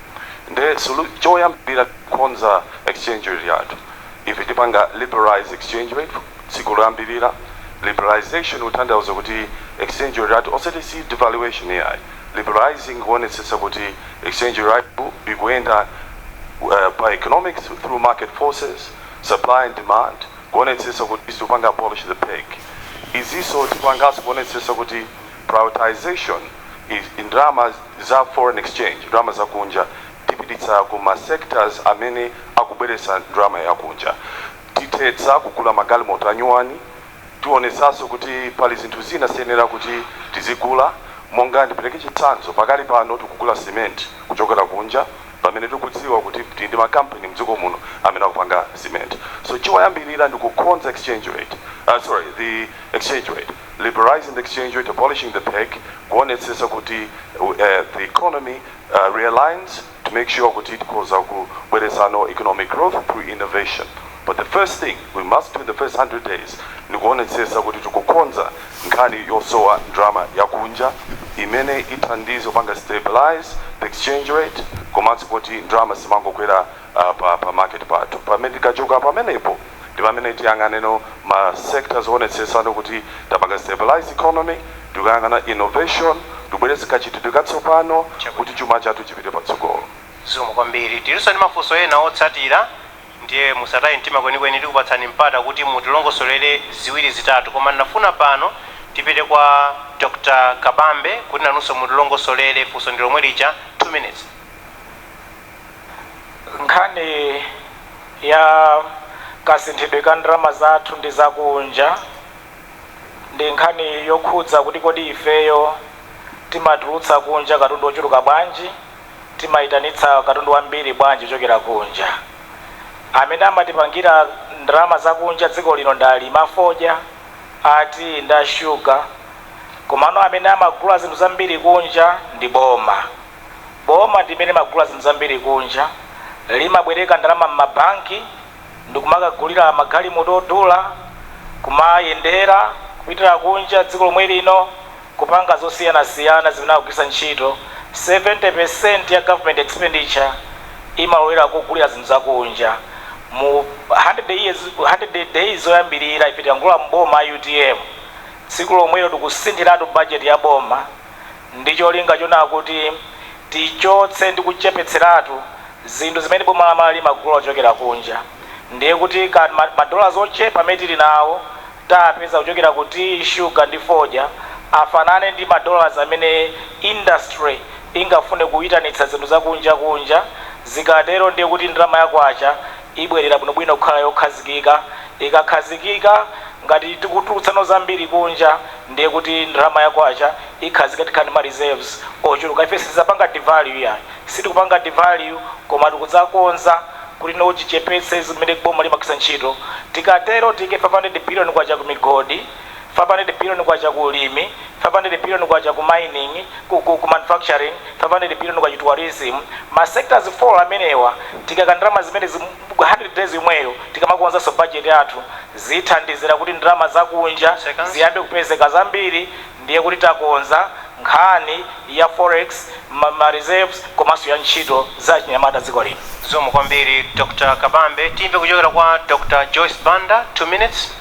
Nde choyambira kukonza exchange rate yathu, ife tipanga liberalize exchange rate tsiku loyambirira. Liberalization utanthauza kuti exchange rate osati si devaluation yayi. Liberalizing kuonetsetsa kuti exchange rate ikuyenda by economics through market forces, supply and demand, kuonetsetsa kuti tipanga abolish the peg. Iziso tipangaso kuonetsetsa kuti privatization in drama za foreign exchange, drama za kunja, tipititsa kuma sectors amene akubweretsa drama ya kunja. Titetsa kugula magalimoto anyuwani, tionetsanso kuti pali zinthu zina siyenera kuti tizigula. Monga ndipereke chitsanzo, pakali pano tikugula cement kuchokera kunja, pamene tikudziwa kuti ndi makampani mdziko muno amene akupanga cement. So choyambirira ndi kukonza exchange rate, the exchange rate, liberalizing the exchange rate, abolishing the peg, kuonetsetsa kuti the economy realigns to make sure kuti tikoza kubweretsa economic growth through innovation. But the first thing we must do in the first 100 days ni kuonetsetsa kuti tikukonza nkhani yosowa drama yakunja imene ithandize kupanga stabilize the exchange rate, komanso kuti drama simangokwera pa market pathu. Pamene tikachoka pamenepo ndi pamene tiyang'aneno ma sectors onetsetsa kuti tapanga stabilize economy, tikuyang'ana innovation, tibweretse kachitidwe katsopano kuti chuma chathu chipite patsogolo. Zikomo kwambiri. Tilinso ndi mafunso ena otsatira, ndiye musataye mtima kwenikweni tikupatsani mpata kuti mutilongosolere ziwiri zitatu, koma ndinafuna pano tipite kwa Dr. Kabambe kuti nanunso mutilongosolere funso ndi lomwe lija 2 minutes. nkhani ya kasinthidwe ka ndalama zathu ndi zakunja ndi nkhani yokhudza kuti kodi ifeyo timatulutsa kunja katundu ochuluka bwanji, timayitanitsa katundu wambiri bwanji ochokera kunja. Amene amatipangira ndalama zakunja dziko lino ndali mafodya ati nda shuga, komano amene amagula zinthu zambiri kunja ndi boma. Boma ndimene magula zinthu zambiri kunja, limabwereka ndalama m'mabanki ndikumakagulira magalimoto odula, kumayendera kupitira kunja dziko lomwe lino kupanga zosiyanasiyana zimene akugwiritsa ntchito. 70% ya government expenditure imalowera kugulira zinthu zakunja. Mu 100 days zoyambirira ife tiyangula mboma UTM tsiku lomwelo tikusinthiratu budget ya boma ndi cholinga chona kuti tichotse ndi kuchepetseratu zinthu zimene boma lamala limagula ochokera kunja. Ndiye kuti madollars ochepa amene tili nawo tapeza kuchokera kuti sugar ndi fodya afanane ndi madollars amene industry ingafune kuyitanitsa zinthu zakunja kunja. Zikatero ndiye kuti ndalama yakwacha ibwerera bwinobwino kukhala yokhazikika. Ikakhazikika ngati tikutulutsa zambiri kunja ndiye kuti ndalama yakwacha ikhazika tikhani ma reserves ochuluka. Ife sizapanga devalue ya sitikupanga devalue koma tikudzakonza kuti nochichepetse zimene boma limakisa ntchito. Tikatero tike 500 billion kwacha ku migodi, 500 billion kwacha ku ulimi, 500 billion kwacha ku mining, ku manufacturing, 500 billion kwacha tourism. Ma sectors 4 amenewa tikaka ndalama zimene 100 days imweyo tikamakonza so budget yathu zithandizira kuti ndalama zakunja ziyambe kupezeka zambiri. Ndiye kuti takonza nkhani ya forex, ma reserves komanso ya ntchito za chinyamata dziko lino. Zomwe kwambiri Dr. Kabambe. Timve kuchokera kwa Dr. Joyce Banda, 2 minutes.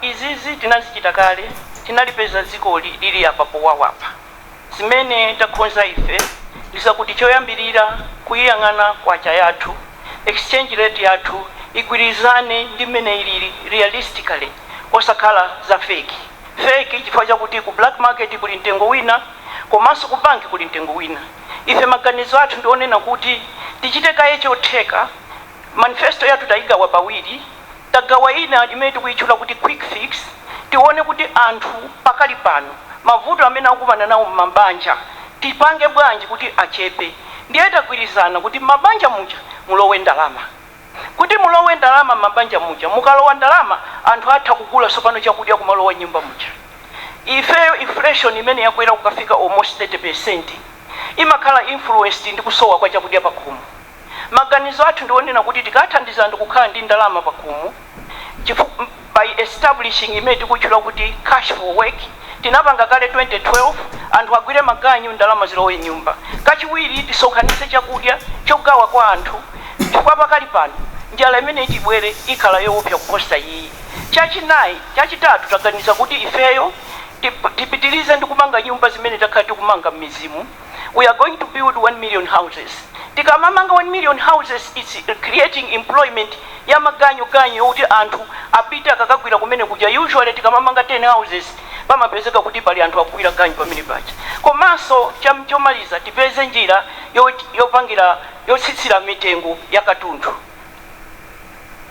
Izizi tinazichita kale, tinalipeza dziko lili apa powawapa. Zimene takhonza ife ndizakuti choyambirira kuyang'ana kwacha yathu, exchange rate yathu igwirizane ndi mmene ilili realistically osakhala za fake chifukwa chakuti ku black market kuli mtengo wina komanso ku banki kuli mtengo wina. Ife maganizo athu ndionena kuti tichite kaye chotheka. Manifesto yathu tayigawa pawiri, tagawa ina imene tikuyitchula kuti quick fix, tione kuti anthu pakali pano mavuto amene akukumana nawo m'mabanja tipange bwanji kuti achepe. Ndiye tagwirizana kuti mabanja muja mulowe ndalama, kuti mulowe ndalama mabanja muja. Mukalowa ndalama anthu atha kugula sopano chakudya kumalowa nyumba muja. Ifeyo inflation imene yakwera kukafika almost 30% imakhala influenced ndi kusowa kwa chakudya pakhomo. Maganizo athu ndionena kuti tikathandiza anthu kukhala ndi ndalama pakhomo by establishing imene tikutchula kuti cash for work. Tinapanga kale 2012 anthu agwire maganyu ndalama zilowe nyumba. Kachiwiri tisonkhanitse chakudya chogawa kwa anthu chifukwa pakali pano njala imene itibwere ikhala yoopsa kuposa iyi. Chachitatu taganiza kuti ifeyo tipitirize ndi kumanga nyumba zimene takhala tikumanga m'mizimu. We are going to build 1 million houses. Tikamamanga 1 million houses, it's creating employment ya maganyu yokuti anthu apite akakagwira kumene kuja. Usually tikamamanga 10 houses pamapezeka kuti pali anthu akugwira ganyu pamene paja. Komanso chomaliza tipeze njira yopangira yotsitsira mitengo ya katundu.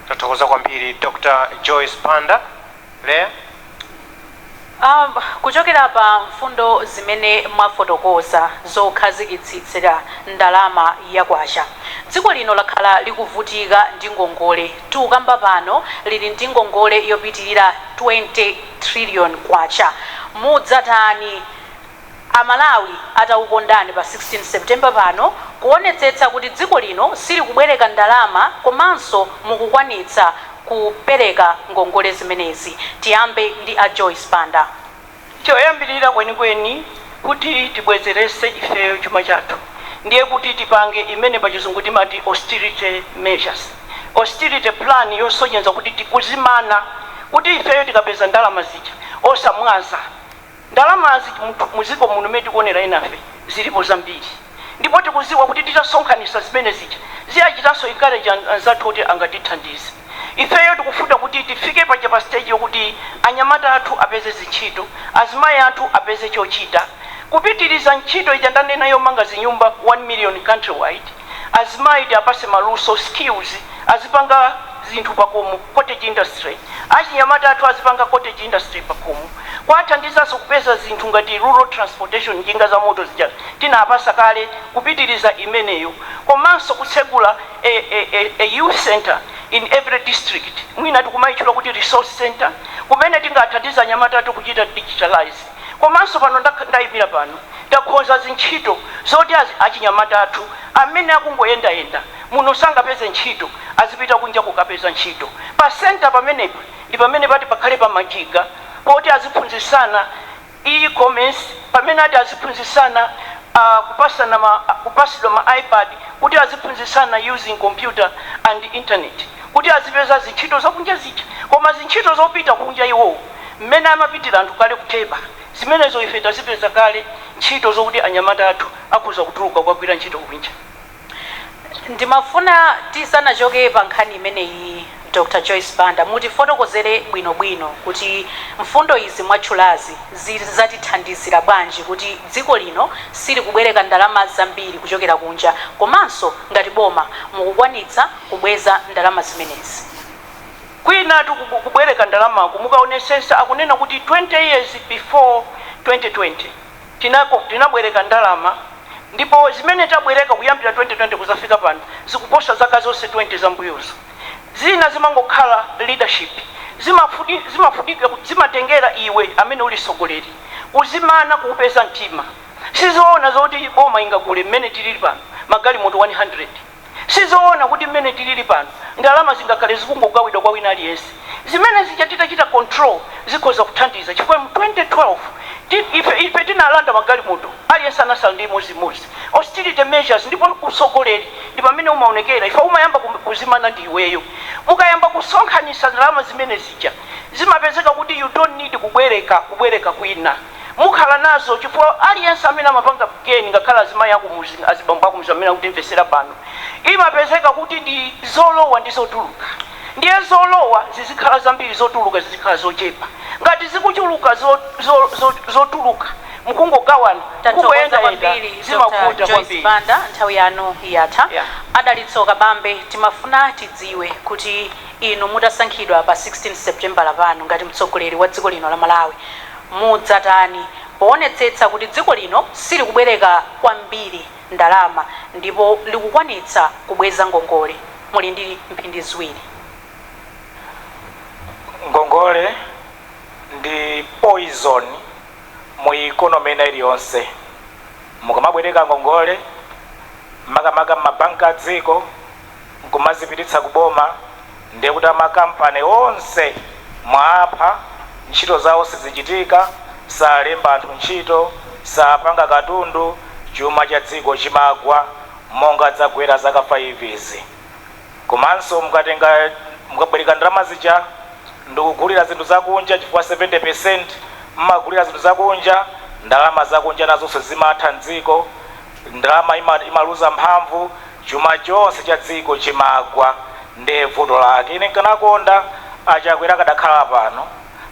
Tathokoza kwambiri Dr. Joyce Banda. Lea? Kuchokera pa mfundo zimene mwafotokoza zokhazikitsira ndalama yakwacha, dziko lino lakhala likuvutika ndi ngongole. Tikamba pano lili ndi ngongole yopitirira 20 trillion kwacha. Mudzatani Amalawi atawukondani pa 16 September pano kuonetsetsa kuti dziko lino sili kubwereka ndalama komanso mukukwanitsa kupereka ngongole zimenezi. Tiyambe ndi a Joyce Banda. Choyambirira kwenikweni kuti tibwezerese ifeyo chuma chathu ndiye kuti tipange imene pachizungu timati austerity measures. Austerity plan yosonyeza kuti tikuzimana kuti ifeyo tikapeza ndalama zija osamwaza. Ndalamazi muziko muno meti kuonera inafe zilipo zambiri. Ndipo tikuziwa kuti titasonkhanisa zimene zija ziyachitaso encourage anzathu kuti angatithandize. Ifeyo tikufuna kuti tifike pa stage yokuti anyamata athu apeze zintchito, azimayi athu apeze chochita, kupitiriza ntchito ija ndanena yomanga zinyumba 1 million countrywide. azimayi apase maluso skills azipanga zinthu pakomo cottage industry achinyamata athu azipanga cottage industry pakomo kwathandizanso kupeza zinthu ngati rural transportation njinga za moto zija tinapasa kale kupitiriza imeneyo komanso kutsegula a youth center in every district mwina tikumayitchula kuti resource center kumene tingathandiza anyamata athu kuchita digitalize komanso pano ndayimira pano takhonza zintchito zoti achinyamata athu amene akungoyendayenda muno sangapeze ntchito azipita kunja kukapeza ntchito pa center pamenepa ndi pamene pati pakhale pamajiga poti aziphunzisana e-commerce pamene ati aziphunzisana kupasidwa ma iPad kuti aziphunzisana using computer and internet kuti azipeza zintchito zakunja zija koma zintchito zopita kunja iwowo mmene amapitira anthu kale kuteba zimenezo ife tazipeza kale ntchito zokuti anyamata athu akhoza kutuluka kukagwira ntchito kunja. Ndimafuna tisanachoke pa nkhani imeneyi Dr. Joyce Banda mutifotokozere bwinobwino kuti mfundo izi mwatchulazi zatithandizira bwanji kuti dziko lino sili kubwereka ndalama zambiri kuchokera kunja komanso ngati boma mukukwanitsa kubweza ndalama zimenezi. Kwina kubwereka ndalama kumukaonesesa akunena kuti 20 years before 2020 tinabwereka ndalama ndipo zimene tabwereka kuyambira 2020 kuzafika pano zikuposa zaka zonse 20 zambuyozo zina zimangokhala leadership zimafunika zimatengera iwe amene uli sogoleri uzimana kuupeza mtima sizoona zoti boma ingagule mmene tilili pano magali moto 100 sizoona kuti mmene tilili pano ndalama zingakhale zikungogawidwa kwa wina aliyense zimene zichita control zikhoza kuthandiza chifukwa mu 2012 ife tinalanda magali moto aliyense anasala ndi imodzi austerity measures ndipo usogoleri ndi pamene umaonekera ife umayamba kuzimana ndi iweyo mukayamba kusonkhanisa ndalama zimene zija zimapezeka kuti you don't need kubwereka kwina mukhala nazo chifukwa aliyense amene amapanga geni ngakhala azimayi akumuzi azibambo akumuzi amene akutimvesera pano imapezeka kuti ndi zolowa ndi zotuluka ndiye zolowa zizikhala zambiri zotuluka zizikhala zochepa ngati zikuchuluka zotuluka mukungogawana kukoyenda zimavuta kwambiri. Banda nthawi yanu yatha adalitso Kabambe timafuna tidziwe kuti inu mutasankhidwa pa 16 September lapano ngati mtsogoleri wa dziko lino la Malawi mudzatani poonetsetsa kuti dziko lino sili kubwereka kwambiri ndalama ndipo likukwanitsa kubweza ngongole muli ndi mphindi ziwiri. Ngongole ndi poison mu economy ina iliyonse mukamabwereka ngongole makamaka mabanka a dziko nkumazipititsa kuboma ndiye kuti amakampani onse mwapha ntchito zawo sizichitika salemba anthu ntchito sapanga katundu chuma cha dziko chimagwa monga dzagwera zaka 5 izi komanso mukabwereka ndalama zija ndikugulira zinthu zakunja chifukwa 70% mmagulira zinthu zakunja ndalama zakunja nazonso zimatha mdziko ndalama imaluza mphamvu chuma chonse cha dziko chimagwa ndiye vuto lake. Ine nkanakonda achakwera kadakhala pano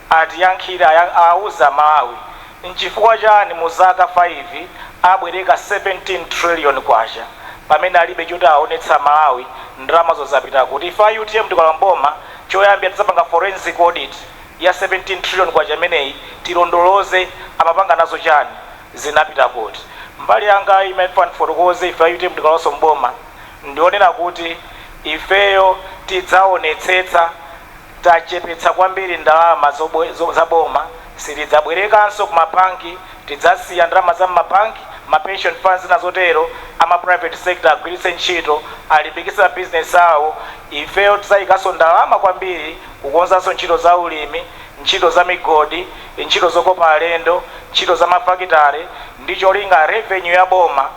atiyankhira auza Malawi nchifukwa chani mu zaka 5 abwereka 17 trillion kwacha pamene alibe choti aonetsa Malawi ndalama zozapita kuti ifa UTM tikalamboma choyambia tisapanga forensic audit ya 17 trillion kwacha imeneyi tilondoloze amapanga nazo chani zinapita kuti mbali yanga imefuna fotokoze ifa UTM tikaloso mboma ndionera kuti ifeyo tidzaonetsetsa tachepetsa kwambiri ndalama za boma sitidzabwerekanso ku mabanki tidzasiya ndalama za mabanki ma pension funds nazotero ama private sector agwiritse ntchito alimbikitsa business awo ifeyo tidzayikaso ndalama kwambiri kukonzanso ntchito za ulimi ntchito za migodi ntchito zokopa alendo ntchito za mafakitare ndi cholinga revenue ya boma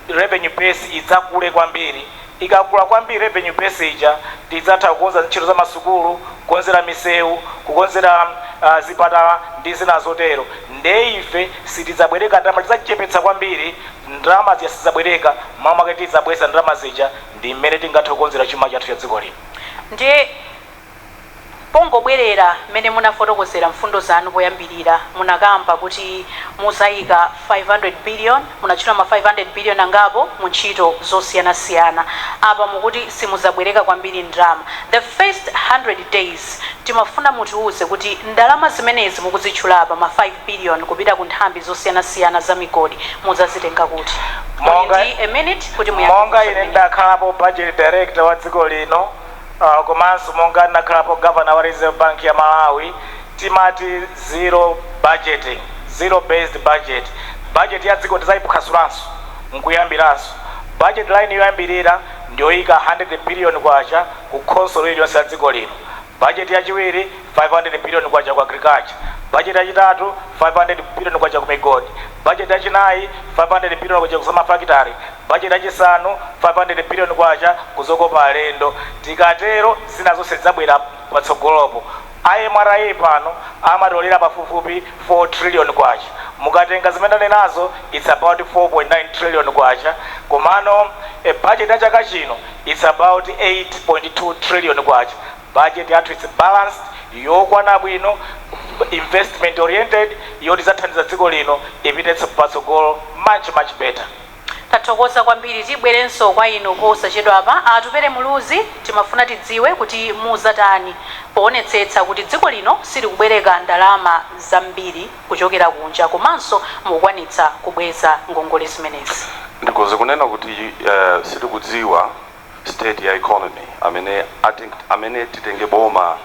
revenue base idzakule kwambiri ikakula kwambiri revenue base ija tidzatha kukonza ntchito za masukulu kukonzera misewu kukonzera zipatala ndi zina zotero nde ife sitidzabwereka ndalama tidzachepetsa kwambiri ndalama zisizabwereka mamake tidzabweza ndalama zija ndi mmene tingathe kukonzera chuma chathu cha dziko lino. Ndiye pongobwerera mmene munafotokozera mfundo zanu poyambirira munakamba kuti muzayika 500 billion munachita ma 500 billion angapo mu ntchito zosiyanasiyana apa mukuti simuzabwereka kwambiri ndalama. The first 100 days timafuna mutiuze kuti ndalama zimenezi mukuzitchula apa ma 5 billion kupita ku nthambi zosiyanasiyana za migodi muzazitenga kuti monga ine ndakhalapo budget director wa dziko lino komanso monga ndakhalapo governor wa Reserve Bank ya Malawi timati zero budgeting, zero based budget ya dziko tizayiphwasulanso nkuyambiranso. Budget line yoyambirira ndiyoyika 100 billion kwacha ku khonsolo iliyonse ya dziko lino. Budget yachiwiri 500 billion kwacha ku agriculture. Budget yachitatu 500 billion kwacha ku migodi. Budget yachinayi 500 billion kwacha ku zamafakitare. Budget yachisanu 500 billion kwacha kuzokopa alendo. Tikatero zina zonse zabwera patsogolopo. IMRA pano amatolera pafupifupi 4 trillion kwacha. Mukatenga zimene nazo it's about 4.9 trillion kwacha. Komano budget ya chaka chino it's about 8.2 trillion kwacha. Budget yathu is balanced, yokwana bwino, investment oriented, yotizathandiza dziko lino ipitetse patsogolo much better. Tathokoza kwambiri tibwerenso kwa inu posachedwa apa Atupele Muluzi timafuna tidziwe kuti muzatani poonetsetsa kuti dziko lino sili kubwereka ndalama zambiri kuchokera kunja komanso mukwanitsa kubweza ngongole zimenezi. Ndikoze kunena kuti sili kudziwa state ya economy amene titenge boma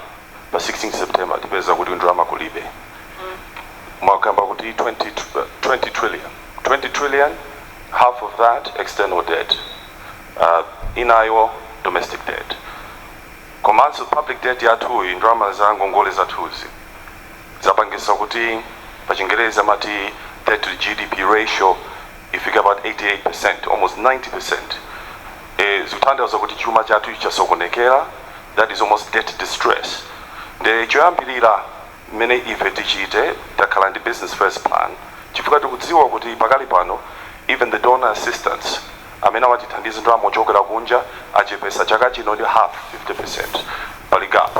pa 16 September tipeza kuti ndalama kulibe. Mwakamba kuti 20 trillion, half of that external debt, inayo domestic debt. Komanso public debt yathu ndalama za ngongole zathuzi zapangisa kuti pa Chingereza mati debt to GDP ratio ifika about 88%, almost 90%. Zikutanthauza kuti chuma chathu chasokonekera, that is almost debt distress. Nde choyambirira mmene ife tichite takhala ndi business first plan chifukwa tikudziwa kuti pakali pano even the donor assistance amene awatithandiza ndalama ochokera kunja achepesa chaka chino ndi half 50%. Pali gap,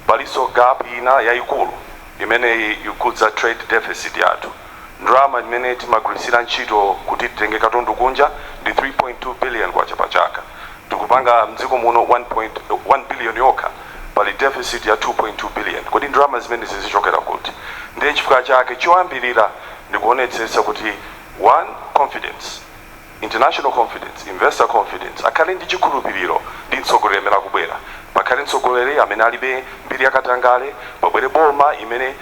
paliso gap ina yayikulu imene ikudza trade deficit yathu. Ndalama imene timagwirisira ntchito kuti titenge katundu kunja ndi 3.2 billion kwacha pa chaka. Tikupanga mdziko muno 1 billion yokha, pali deficit ya 2.2 billion. Kodi ndalama zimene zizichokera kuti? Ndiye chifukwa chake choyambirira ndikuonetsetsa kuti one, confidence, international confidence, investor confidence, akhale ndi chikhulupiriro ndi mtsogoleri amene akubwera. Pakhale mtsogoleri amene alibe mbiri yakatangale, pabwere boma imene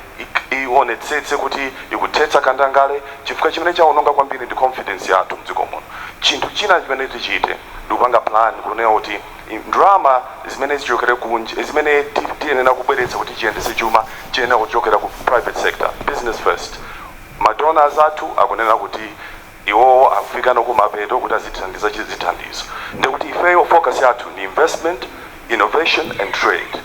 ionetsetse kuti ikuthetsa kandangale, chifukwa chimene chaononga kwambiri ndi confidence yathu mdziko muno. Chinthu china chimene tichite ndikupanga plan kunena kuti ndalama zimene zichokera kunja zimene tiyenera kubweretsa kuti chiyendetse chuma chiyenera kuchokera ku private sector, business first. Madonors athu akunena kuti iwo afika nokumapeto kuti azithandiza chizithandizo. Ndikuti ifeyo focus yathu ni investment, innovation and trade.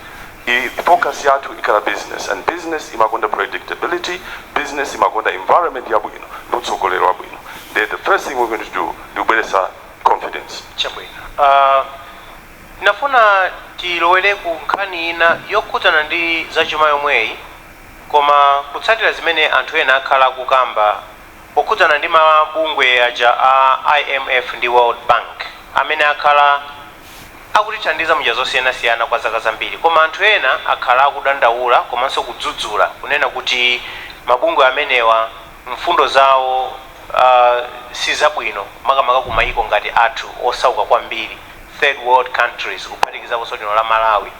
Focus yathu ikala business, and business imakonda predictability, business imakonda environment yabwino notsogoleri wabwino. The first thing we're going to do ni kubweretsa confidence. Chabwino. Nafuna tilowere ku nkhani ina yokhudzana ndi zachuma yomweyi koma kutsatira zimene anthu ena akhala kukamba okhudzana ndi mabungwe aja a IMF ndi World Bank amene akhala akutithandiza munjira zosiyanasiyana kwa zaka zambiri, koma anthu ena akhala akudandaula komanso kudzudzula kunena kuti mabungwe amenewa mfundo zawo si zabwino makamaka ku mayiko ngati athu osauka kwambiri, third world countries kuphatikizaponso lino la Malawi,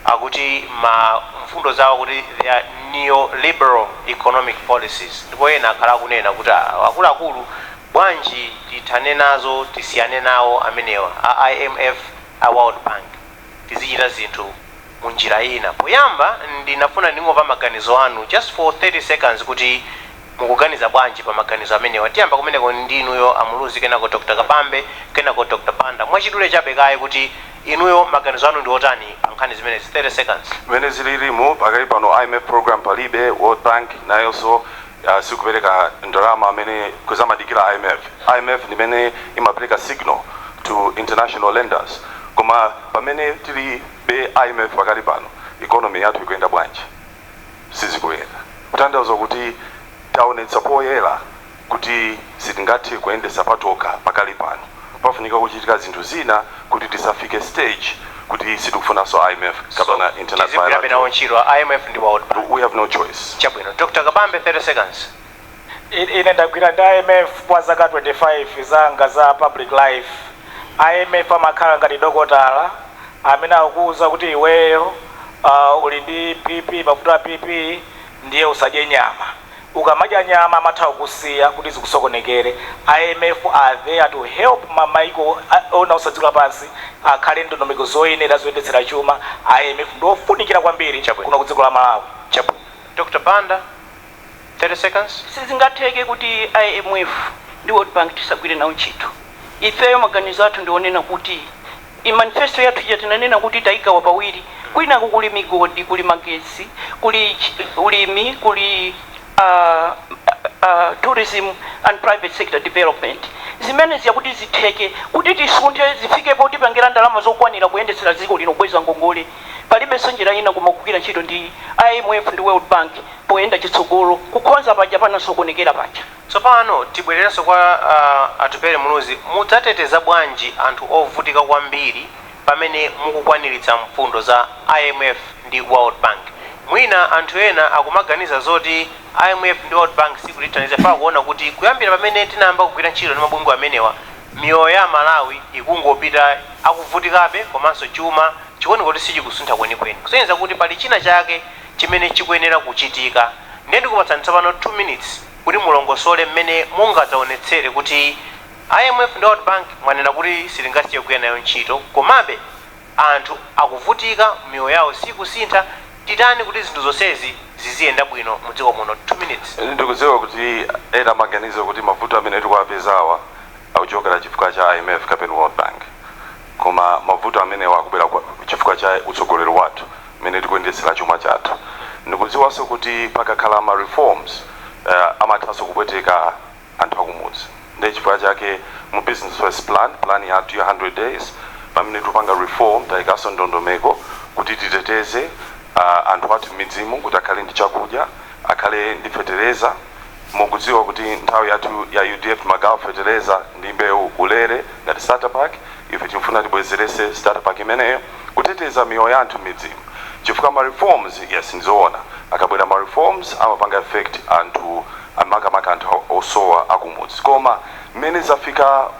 akuti mfundo zawo kuti they are neoliberal economic policies. Ndipo ena akhala akunena kuti akuluakulu bwanji tithane nazo tisiyane nawo amenewa a IMF a World Bank tizichita zinthu munjira ina. Poyamba ndinafuna ndingomva maganizo anu just for 30 seconds kuti mukuganiza bwanji pa maganizo amenewa. Tiyamba kumeneko ndinuyo amuluzi kenako Dr. Kabambe kenako Dr. Banda mwachidule chabe kaye kuti inuyo maganizo anu ndi otani pa nkhani zimenezi. 30 seconds. Mene zililimu pakali pano IMF program palibe, World Bank nayonso sikupereka ndalama amene kuzamadikira IMF nimene imapereka signal to international lenders. Koma pamene tili be IMF pakali pano economy yathu ikuenda bwanji sizikuyenda kutanthauza kuti taonetsa poyera kuti sitingathe kuyendesa patoka pakali pano pafunika kuchitika zinthu zina kuti tisafike stage kuti sitikufunanso IMF kapena international IMF ndi World Bank. We have no choice. Chabwino. Dr. Kabambe, 30 seconds. Ine ndagwira ndi IMF kwa zaka 25 zanga za public life. IMF amakhala ngati dokotala amene akuwuza kuti iweyo uli ndi PP, mafuta a PP ndiye usadye nyama. Ukamadya nyama amatha kukusiya kuti zikusokonekere. IMF are there to help mamaiko ona osadzikula pansi akhale ndondomeko zoyenera zoyendetsera chuma. IMF ndofunikira kwambiri kuno ku dziko la Malawi. Dr. Banda, 30 seconds. Sizingatheke kuti IMF ndi World Bank tisagwire nawo ntchito. Ifeyo maganizo athu ndionena kuti manifesto yathu ija tinanena kuti tayigawa pawiri. Kwina kuli migodi, kuli magesi, kuli ulimi, kuli tourism and private sector development. Zimene ziyakuti zitheke kuti tisunthe zifike poti pangira ndalama zokwanira kuyendetsera dziko lino kweza ngongole. Palibe njira ina kumagwira ntchito ndi IMF ndi World Bank poyenda chitsogolo kukhonza paja panasokonekera paja. Tsopano tibwererenso kwa Atupele Muluzi, mudzateteza bwanji anthu ovutika kwambiri pamene mukukwaniritsa mfundo za IMF ndi World Bank? Mwina anthu ena akumaganiza zoti IMF ndi World Bank sikutithandiza pa kuona kuti kuyambira pamene tinayamba kugwira ntchito ndi mabungwe amenewa miyoyo ya Malawi ikungopita akuvutikabe komanso chuma chikuoneka kuti sichikusuntha kwenikweni. Kusonyeza kuti pali china chake chimene chikuyenera kuchitika. Ndiye ndikupatsani tsopano 2 minutes kuti mulongosole mmene mungadzaonetsere kuti IMF ndi World Bank mwanena kuti sitingasiye kugwira nayo ntchito komabe anthu akuvutika miyoyo yawo sikusintha. Titani kuti zinthu zonsezi ziziyenda bwino mudziko muno. 2 minutes. Ndikudziwa kuti ena maganizo kuti mavuto amene tikuwapezawa akuchokera chifukwa cha IMF kapena World Bank, koma mavuto amene akubwera chifukwa cha utsogoleri wathu mmene tikuyendetsera chuma chathu. Ndikudziwanso kuti pakakhala ma reforms amathanso kupweteka anthu akumudzi. Ndi chifukwa chake mu business first plan yathu ya 100 days pamene tupanga reform tayikaso ndondomeko kuti titeteze anthu athu midzimu kuti akhale ndi chakudya, akhale ndi fetereza. Mukudziwa kuti nthawi yathu ya UDF magawo fetereza ndi mbewu ulere ngati starter pack. Ife timfuna tibwezerese starter pack imeneyo kuteteza miyoyo ya anthu midzimu. Chifukwa ma reforms, yes, ndizoona akabwera ma reforms amapanga effect anthu amakamaka anthu osowa akumudzi. Koma mmene zafika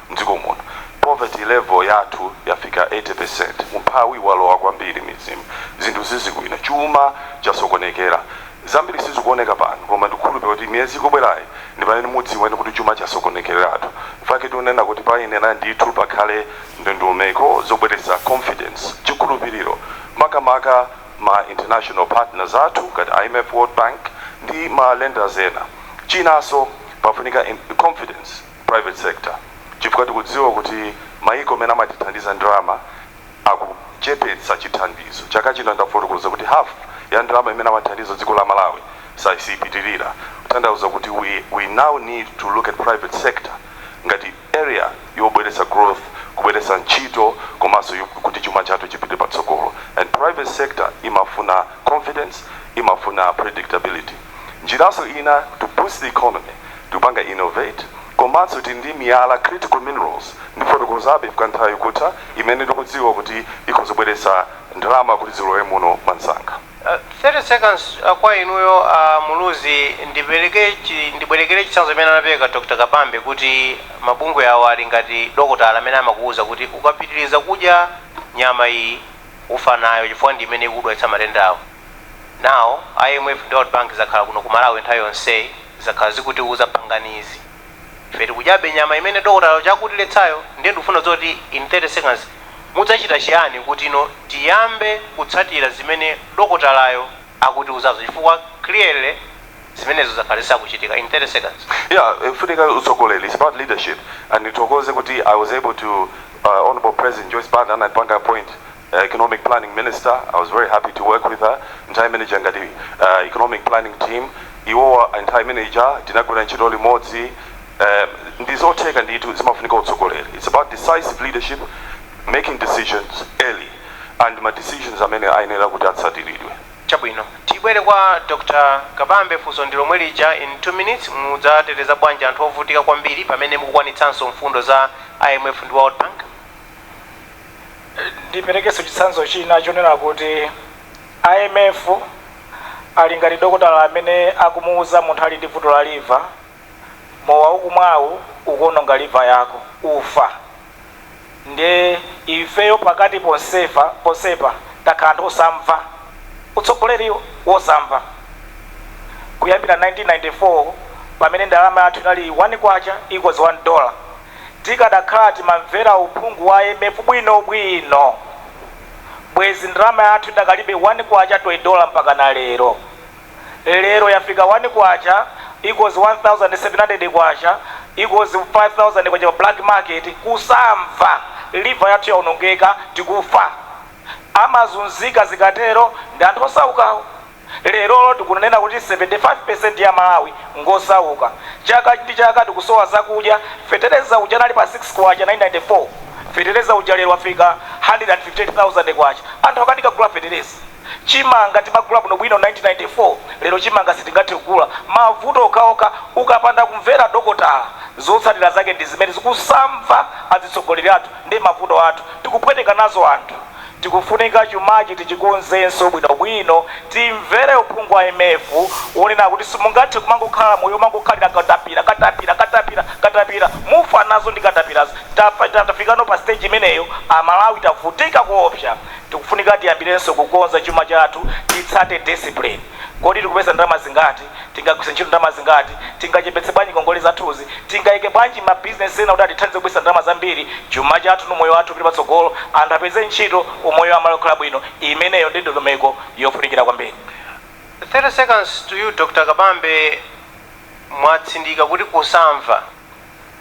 mdziko muno poverty level yathu yafika 80%. Umphawi walowa kwambiri midzimu. Zinthu zizikuina chuma chasokonekera. Zambiri sizikuoneka pano koma ndikhulupirira kuti miyezi ikubwerayi ndi pamene mudziwene kuti chuma chasokonekeratu. Fake tunena kuti payenera ndithu pakhale ndondomeko zobweretsa confidence, chikhulupiriro makamaka ma international partners athu ngati IMF, World Bank ndi ma lenders ena. Chinanso pafunika confidence private sector. Chifukwa tikudziwa kuti maiko amene amatithandiza ndalama akuchepetsa chithandizo. Chaka chino ndafotokoza kuti half ya ndalama imene amathandiza dziko la Malawi saisipitirira. Kutanthauza kuti we now need to look at private sector ngati area yobweretsa growth, kubweretsa ntchito komanso kuti chuma chathu chipite patsogolo. And private sector imafuna confidence, imafuna predictability. Njiraso ina to boost the economy, tupanga innovate komanso ndi miyala critical minerals ndifotokozabe kanthawi kuti imene tikudziwa kuti ikozobweretsa ndalama kuti zilowe muno mwansanga. 30 seconds kwa inuyo Muluzi, ndibwerekere chitsanzo imene anapereka Dr. Kabambe kuti mabungwe awo ali ngati dokotala amene amakuwuza kuti ukapitiriza kudya nyama iyi ufa nayo chifukwa ndi imene ikudwetsa matenda awo. Now IMF ndi World Bank zakhala kuno ku Malawi nthawi yonse zakhala zikutiuza panganizi. Ife tikudyabe nyama imene dokotala chakutiletsayo. Ndiye ndikufuna zoti in 30 seconds mudzachita chiyani kuti ino tiyambe kutsatira zimene dokotalayo akutiuzazo chifukwa clearly zimenezo zakhala zisakuchitika. In 30 seconds. Yeah, funika utsogoleri, it's about leadership. And nitokoze kuti I was able to Honorable President Joyce Banda and Panga Point Economic Planning Minister. I was very happy to work with her. Entire manager ngati economic planning team. Iwo entire manager tinagwira ntchito limodzi. Ndizoteka nditu zimafunika utsogoleri. It's about decisive leadership, making decisions early. and ma decisions amene ayenera kuti atsatiridwe. Chabwino tibwere kwa Dr. Kabambe funso ndi lomwe lija in 2 minutes mudzateteza bwanji anthu ovutika kwambiri pamene mukukwanitsanso mfundo za IMF ndi World Bank. Ndiperekeso chitsanzo china chonena kuti IMF ali ngati dokotala amene akumuuza munthu ali ndi vuto la liver, mowa ukumwawu ukuononga liver yako ufa. Ndiye ifeyo pakati ponsepa takhala anthu osamva, utsogoleriwo wosamva. Kuyambira 1994 pamene ndalama yathu inali 1 kwacha equals $1, tikadakhala timamvera uphungu wa IMF bwinobwino, bwezi ndalama yathu idakalibe 1 kwacha $20 mpaka na lero. Lero yafika 1 kwacha equals 1,700 kwacha equals 5,000 kwacha black market. Kusamva liver yathu yaonongeka tikufa. Amazunzika zikatero ndi anthu osaukawo. Lero tikunena kuti 75% ya Malawi ngosauka. Chaka ndi chaka tikusowa zakudya. Fetereza uja nali pa 6 kwacha 994. Fetereza uja lero wafika 158,000 kwacha. Anthu akatika kugula fetereza. Chimanga timagula bwino bwino 1994. Lero chimanga sitingathe kugula. Mavuto okaoka ukapanda kumvera dokotala. Zotsatira zake ndi zimene zikusamva azitsogoleri athu ndi mavuto athu. Tikupweteka nazo anthu. Tikufunika chumachi tichikonzenso bwinobwino timvere uphungu wa IMF wonena kuti simungathe kumangokhala moyo mangokhalira katapira mufa nazo ndi katapirazo. Tafikano pa stage imeneyo Amalawi tavutika kuopsa. Tikufunika tiyambirenso kukonza chuma chathu titsate discipline. Kodi tikupeza ndalama zingati, tingagwisa ntchito ndalama zingati, tingachepetse bwanji ngongole zathuzi, tingayike bwanji ma business ena kuti atithandize kubwisa ndalama zambiri, chuma chathu ndi moyo wathu pili patsogolo, anthu apeze ntchito umoyo wa malokhala bwino. Imeneyo ndi ndondomeko yofunikira kwambiri. 30 seconds to you Dr. Kabambe. Mwatsindika kuti kusamva,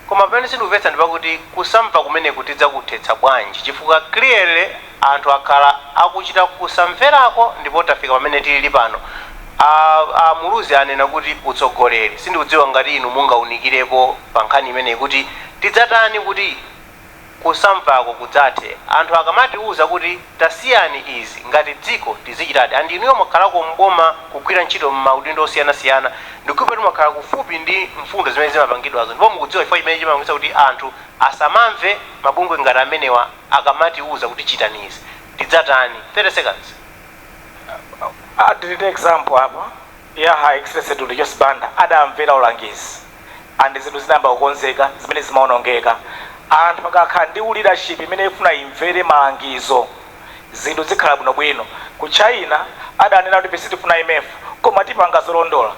koma pamene sindikupetsa ndi pakuti kusamva kumene kutidza kuthetsa bwanji, chifukwa clearly anthu akhala akuchita kusamverako ndipo tafika pamene tili pano. Muluzi anena kuti utsogoleri, sindikudziwa ngati inu mungaunikireko pa nkhani imeneyi kuti tidzatani kuti kusamvako kudzathe. Anthu akamatiuza kuti tasiyani izi ngati dziko tizichitadi, andi inuyo mwakhalako mboma kugwira ntchito m'maudindo osiyanasiyana, ndikuti mwakhala kufupi ndi mfundo zimene zimapangidwazo, ndipo mukudziwa chifukwa chimene chimapangitsa kuti anthu asamamve mabungwe ngati amenewa akamatiuza kuti chitani izi, tidzatani. 30 seconds. Adilite example hapa ya High Excellency Dr. Joseph Banda adamvera ulangizi andi zinthu zinayamba kukonzeka zimene zimaonongeka. Anthu akakhala ndi leadership imene ifuna imvere malangizo zinthu zikhala bwinobwino. Ku China adanena kuti sitifuna IMF koma tipanga zolondola.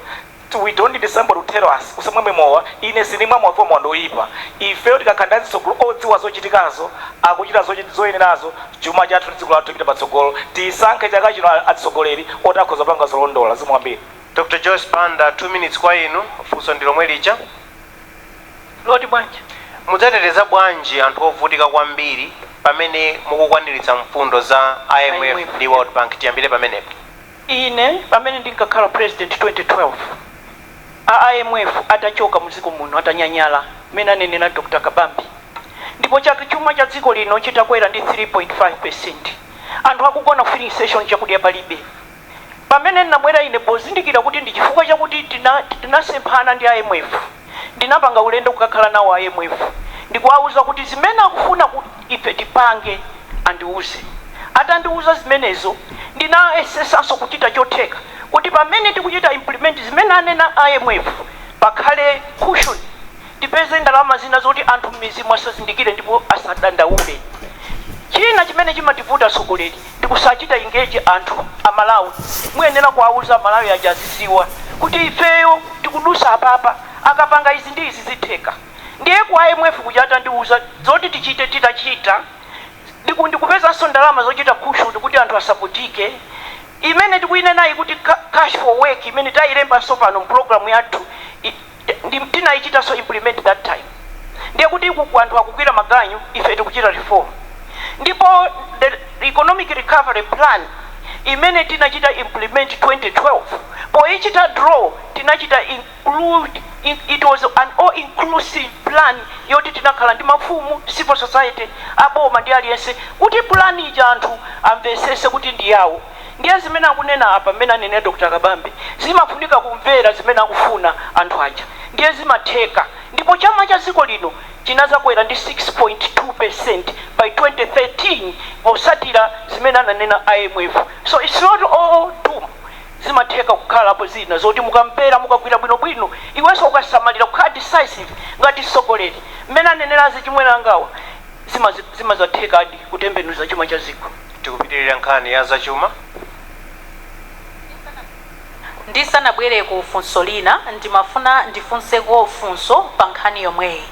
We don't need somebody to tell us usamwemwe mowa ine sinimwa mwafomo ndoipa. Ife tikakhala ndi tsogolo odziwa zochitikazo akuchita zoyenerazo chuma chathu ndi dziko lathu tipita patsogolo. Tisankhe chaka chino atsogoleri otakhoza panga zolondola zimwambiri. Dr. Joyce Banda, 2 minutes kwa inu. Funso ndi lomwe lija. Lodi bwanji. Mudzateteza bwanji anthu ovutika kwambiri pamene mukukwaniritsa mfundo za IMF ndi World Bank? Tiyambire pamenepo. Ine pamene ndinkakhala president 2012 IMF atachoka muziko muno atanyanyala mena nenena Dr. Kabambe, ndipo chuma cha dziko lino chitakwera ndi 3.5%. Anthu akugona filling station chakudya palibe. Pamene ndinabwera ine pozindikira kuti ndi chifukwa chakuti tinasemphana ndi IMF, ndinapanga ulendo kukakhala nawo IMF ndikuwauza kuti zimene akufuna kuti ife tipange andiuze. Atandiuza zimenezo ndinayesesanso kuchita chotheka kuti pamene tikuchita implement zimene anena IMF pakhale cushion, tipeze ndalama zina zoti anthu m'mizimu asazindikire ndipo asadandaule. China chimene chimativuta atsogoleri ndikusachita engage anthu Amalawi. Muyenera kuwauza Malawi ajaziziwa kuti ifeyo tikudusa apapa akapanga izi ndi izi zitheka. Ndiye ku IMF kuchata ndiuza zoti tichite titachita ndikupezanso ndalama zochita cushion kuti anthu asapotike. Imene tikuinena ikuti cash for work imene tayilembanso pano program yathu tinaichita so implement that time. Ndiye kuti ku anthu akugwira maganyu ife tikuchita reform. Ndipo the economic recovery plan imene tinachita implement 2012 poichita draw tinachita include it was an all-inclusive plan yoti tinakhala ndi mafumu, civil society, aboma ndi aliyense kuti plan ija anthu amvesese kuti ndi yawo. Ndiye zimene akunena apa mmene anene Dr. Kabambe zimafunika kumvera zimene akufuna anthu aja, ndiye zimatheka. Ndipo chama cha dziko lino chinazakwera ndi 6.2% by 2013 posatira zimene ananena IMF. So it's not all doom. Zimatheka kukhalapo zina zoti mukampera mukagwira bwinobwino iwenso ukasamalira kukhala decisive ngati sogoleri mmene anenerazi chimwera ngawa zimazathekadi kutembenuza chuma cha dziko. Tikupitirira nkhani ya zachuma. Ndisanabwere ku funso lina ndimafuna ndifunseko funso pa nkhani yomweyi.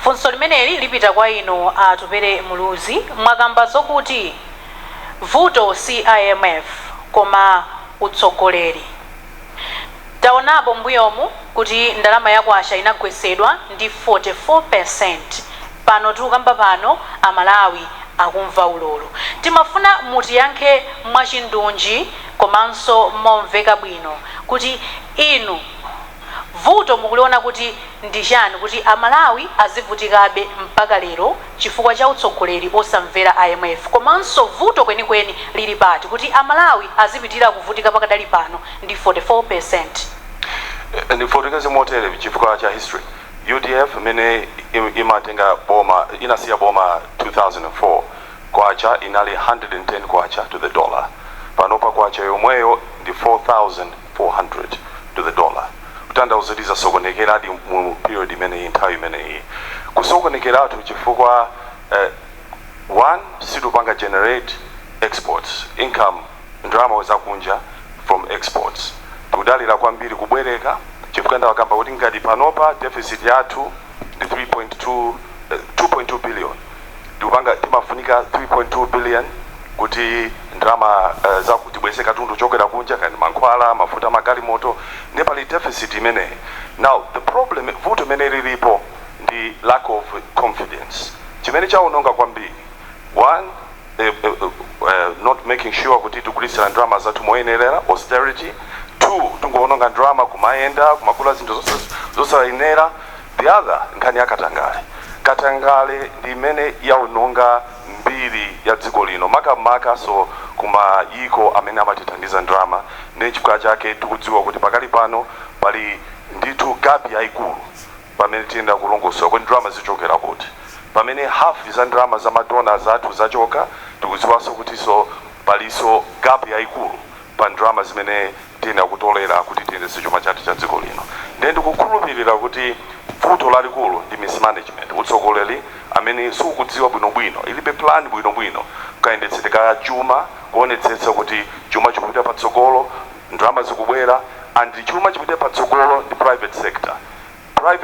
Funso limeneli lipita kwa inu Atupele Muluzi, mwakamba zokuti vuto si IMF koma utsogoleri. Taonapo mbuyomu kuti ndalama yakwasha inagwesedwa ndi 44%. Pano tikukamba pano Amalawi akumva ululu. Timafuna mutiyankhe mwachindunji komanso momveka bwino kuti inu vuto mukuliona kuti ndi chani kuti Amalawi azivutikabe mpaka lero chifukwa cha utsogoleri osamvera IMF, komanso vuto kwenikweni lili pati kuti Amalawi azipitira kuvutika pakadali pano ndi 44%. Ndifotokoze motere chifukwa cha history. UDF mene imatenga boma inasiya boma 2004 kwacha inali 110 kwacha to the dollar. Panopa kwacha yomweyo ndi 4,400 to the dollar. Utandauza sokonekera adi mu period imene entire imene kusokonekera tu chifukwa one situpanga generate exports income ndrama zakunja from exports kudalira kwambiri kubwereka chifukwa ndawakamba kuti ngati panopa deficit yathu ndi 2.2 billion ndikupanga timafunika 3.2 billion kuti ndrama zakutibwese katundu chokera kunja kandi mankhwala mafuta magalimoto nepali deficit imene. Now the problem vuto imene lilipo ndi lack of confidence chimene chaononga kwambiri. One, not making sure kuti tikulisira ndrama zathu moyenerera austerity. Two, tungoononga ndrama kumayenda kumakula zinthu zosayenera. The other nkhani ya katangale ndi imene yaononga mbiri ya dziko lino makamaka so kuma yiko amene amatithandiza ndrama ndi chifukwa chake tikudziwa kuti pakali pano pali ndithu gap yayikulu pamene tiyenda kulongosola kuti ndrama zichokera kuti pamene half za ndrama za madonors athu zachoka tikudziwanso kuti so paliso gap yayikulu pa ndrama zimene tiyenda kutolera kuti tiyendese chuma chathu cha dziko lino. Ndiye ndikukhulupirira kuti vuto lalikulu ndi mismanagement utsogoleri amene sukudziwa bwinobwino ilibe plan bwinobwino kayendetsedeka chuma kuonetsetsa kuti chuma chikupita patsogolo ndrama zikubwera and chuma chipita patsogolo ndi private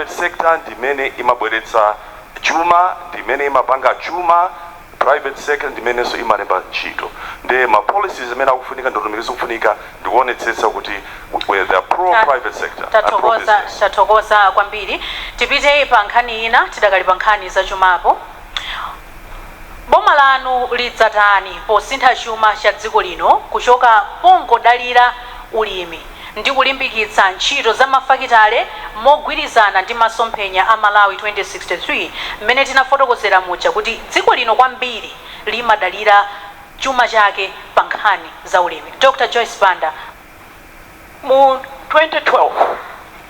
sector ndi imene imabweretsa chuma ndi imene imapanga chuma. Private sector ndi imene so imalemba ntchito ndi ma policies amene akufunika ndondomeko zikufunika ndikuonetsetsa kuti the pro private sector tathokoza kwambiri. Tipite pa nkhani ina tidakali pa nkhani za chumapo. Boma lanu lidzatani posintha chuma cha dziko lino kuchoka pongodalira ulimi ndi kulimbikitsa ntchito za mafakitale mogwirizana ndi masomphenya a Malawi 2063 mmene tinafotokozera muja kuti dziko lino kwambiri limadalira chuma chake pa nkhani za ulimi. Dr. Joyce Banda. Mu 2012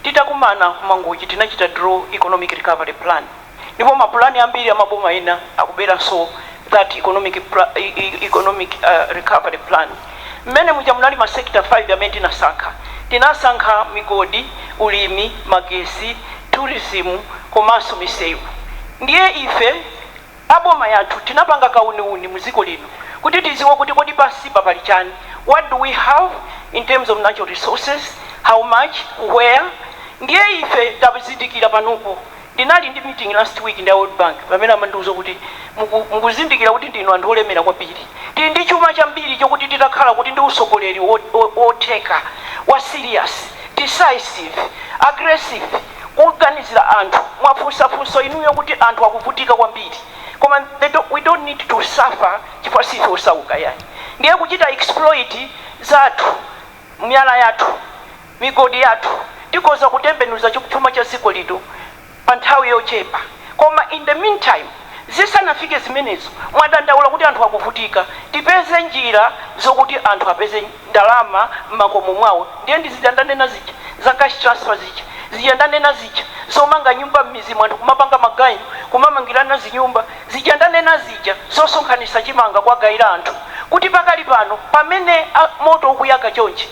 titakumana kumanguchi tinachita draw economic recovery plan ndipo mapulani ambiri amaboma ina akubera so that economic recovery plan mmene muja munali ma sector 5 amene tinasankha migodi, ulimi, magesi, tourism komanso misewu. Ndiye ife aboma yathu tinapanga kauniuni muziko lino kuti tiziwe kuti kodi pansi pali chani, what do we have in terms of natural resources, how much, where. Ndiye ife tabizindikira panopo ndinali ndi meeting last week ndi World Bank pamene amandiuza kuti mukuzindikira kuti ndinu anthu olemera kwambiri tili ndi chuma chambiri chokuti titakhala kuti ndi usogoleri wotheka wa serious, decisive, aggressive kuganizira anthu mwafunsafunso inuyo kuti anthu akuvutika kwambiri koma we don't need to suffer chifukwa sife osauka yani. Ndiye kuchita exploit zathu, miyala yathu, migodi yathu tikoza kutembenuza chuma cha dziko lino pa nthawi yochepa. Koma in the meantime zisanafike zimenezo mwadandaula kuti anthu akuvutika, tipeze njira zokuti anthu apeze ndalama m'makomo mwawo. Ndiye ndizidandanena zija za cash transfer zija ziyandanena zija zomanga nyumba m'mizi anthu kumapanga maganyu kumamangirana zinyumba zijandanena zija zosonkhanisa chimanga kwagayira anthu kuti pakali pano pamene moto ukuyaka chonchi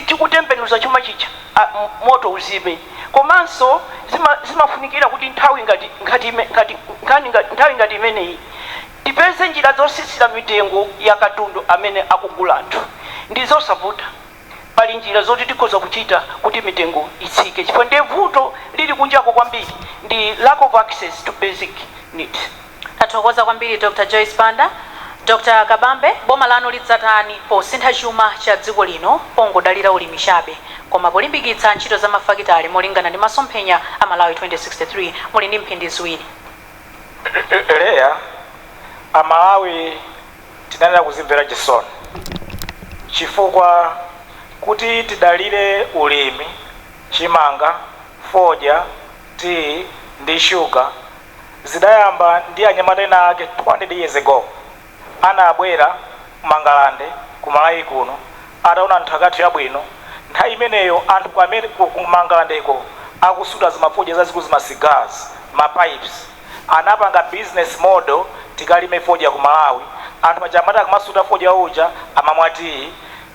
tikutembenuza chuma chicha moto uzime. Komanso zimafunikira kuti nthawi ngati imeneyi tipeze njira zosisira mitengo ya katundu amene akugula anthu. Ndizosavuta, pali njira zoti tikhoza kuchita kuti mitengo itsike, chifukwa ndiye vuto lili kunjako kwambiri ndi lack of access to basic needs. Tathokoza kwambiri Dr. Joyce Banda. Dr. Kabambe, boma lanu lidzatani posintha chuma cha dziko lino pongodalira ulimi chabe koma polimbikitsa ntchito za mafakitale molingana ndi masomphenya a Malawi 2063 muli ndi mphindi ziwiri. Leya Amalawi tinanena kuzimvera chisoni chifukwa kuti tidalire ulimi chimanga foja tea ndi shuga zidayamba ndi anyamata ena ake 200 years ago. Anabwera Mangalande ku Malawi kuno ataona nthakati yabwino. Nthawi imeneyo anthu ku Mangalandeko akusuta zimafoja zazikulu zimasigas mapipes anapanga business model tikalime foja ku Malawi. Anthu machamata akamasuta foja uja amamwati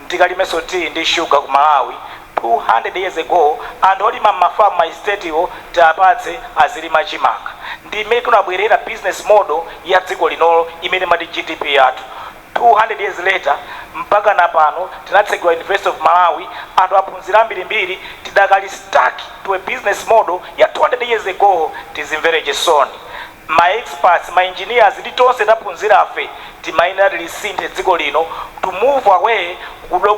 tikalimeso tea ndi sugar ku Malawi 200 years ago. Anthu olima mafamu ma estate tapatse azilima chimanga. Ndimene kunabwerera business model ya dziko linolo imene mati GDP yathu. 200 years later mpaka napano tinatsegula University of Malawi anthu aphunzira ambirimbiri tidakali stuck to a business model ya 200 years ago. Tizimvere chisoni. Ma experts, ma engineers litonse taphunzira afe timaina lisinthe dziko lino to move away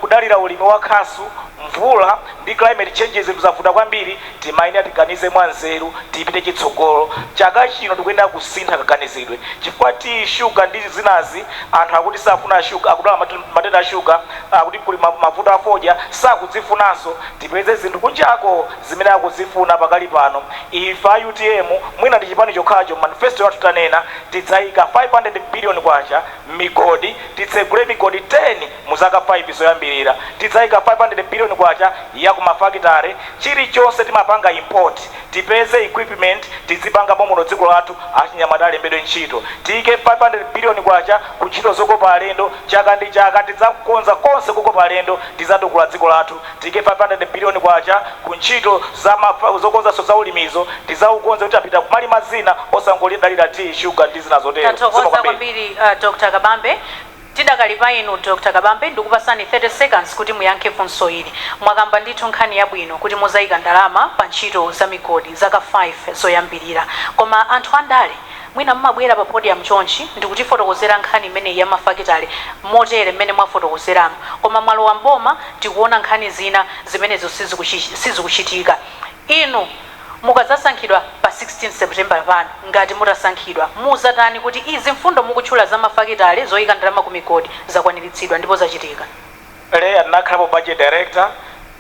kudalira ulimi wa khasu mvula ndi climate changes zavuta kwambiri timaina tiganize mwanzeru tipite chitsogolo. Chaka chino tikuyenda kusintha kaganizidwe chifukwa tea sugar ndi zinazi anthu akuti safuna sugar akudala matenda a sugar akuti kuli mavuta afoja sakudzifunanso tipeze zinthu kunjako zimene akuzifuna pakali pano. Ife UTM mwina ndi chipani chokhacho manifesto yathu tanena tidzayika 500 billion kwacha migodi titsegule migodi 10 muzaka 5 zoyambirira tidzayika 500 billion kwacha ya kumafakitare chilichonse timapanga import tipeze equipment tizipanga momuno dziko lathu achinyamata alembedwe ntchito tiyike 500 billion kwacha ku ntchito zokopa alendo chaka ndi chaka tidzakonza konse kukopa alendo tizatukula dziko lathu tiyike 500 billion kwacha ku ntchito zokonzanso za ulimizo tizaukonze kuti apita kumali mazina osangolidalira tea sugar ndi zina zotero. Tathokoza kwambiri Dr. Kabambe. Tidakali pa inu Dr. Kabambe ndikupasani 30 seconds kuti muyankhe funso ili. Mwakamba ndithu nkhani yabwino kuti muzayika ndalama pa ntchito za migodi zaka 5 zoyambirira. Koma anthu andale mwina mmabwera pa podium chonchi ndikutifotokozera nkhani imene ya mafakitale motere mmene mwafotokozeramo. Koma malo wa mboma tikuona nkhani zina zimenezo sizikuchitika. Inu mukadzasankhidwa pa 16 September pano ngati mutasankhidwa muzatani kuti izi mfundo mukutchula za mafakitale zoyika ndalama ku migodi zakwaniritsidwa ndipo zachitika. Leya nakhalapo budget director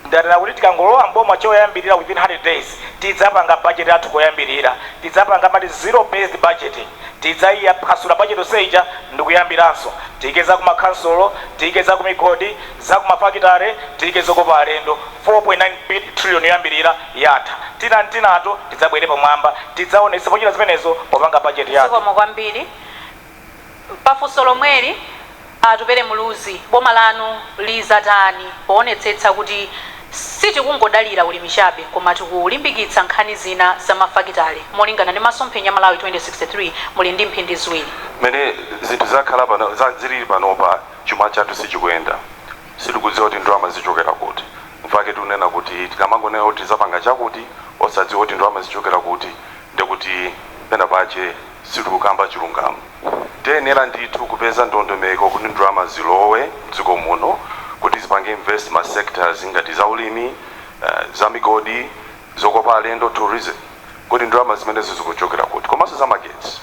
ndanena kuti tikangolowa mboma choyambirira within 100 days tidzapanga budget yathu koyambirira tidzapanga mati zero based budgeting tidzaiya phasula budget oseija ndikuyambiranso tiyike za kumakhansolo tiyike za kumigodi za kumafakitale tiyike zokopa alendo 4.9 trillion yoyambirira yatha tinato tidzabwere pamwamba tidzaonesa pochita zimenezo popanga budget yathu. Zikomo kwambiri pafunso lomweli Atupele Muluzi boma lanu lizatani poonetsetsa kuti sitikungodalira ulimi chabe koma tikulimbikitsa nkhani zina za mafakitale molingana ndi masomphenya Malawi 2063 muli ndi mphindi ziwiri. Mene zinthu zakhala pano zilili panopa chuma chathu sichikuyenda sitikudziwa kuti ndalama zichokera kuti mfake tunena kuti tikamangonena kuti zapanga chakuti osadziwa kuti ndalama zichokera kuti ndikuti pena pache sitikukamba chilungamo. Tenera ndithu kupeza ndondomeko kuti ndalama zilowe mdziko muno kuti zipange invest ma sectors ngati za ulimi za migodi zokopa alendo tourism kuti ndalama zimenezo zikuchokera kuti komanso za magetsi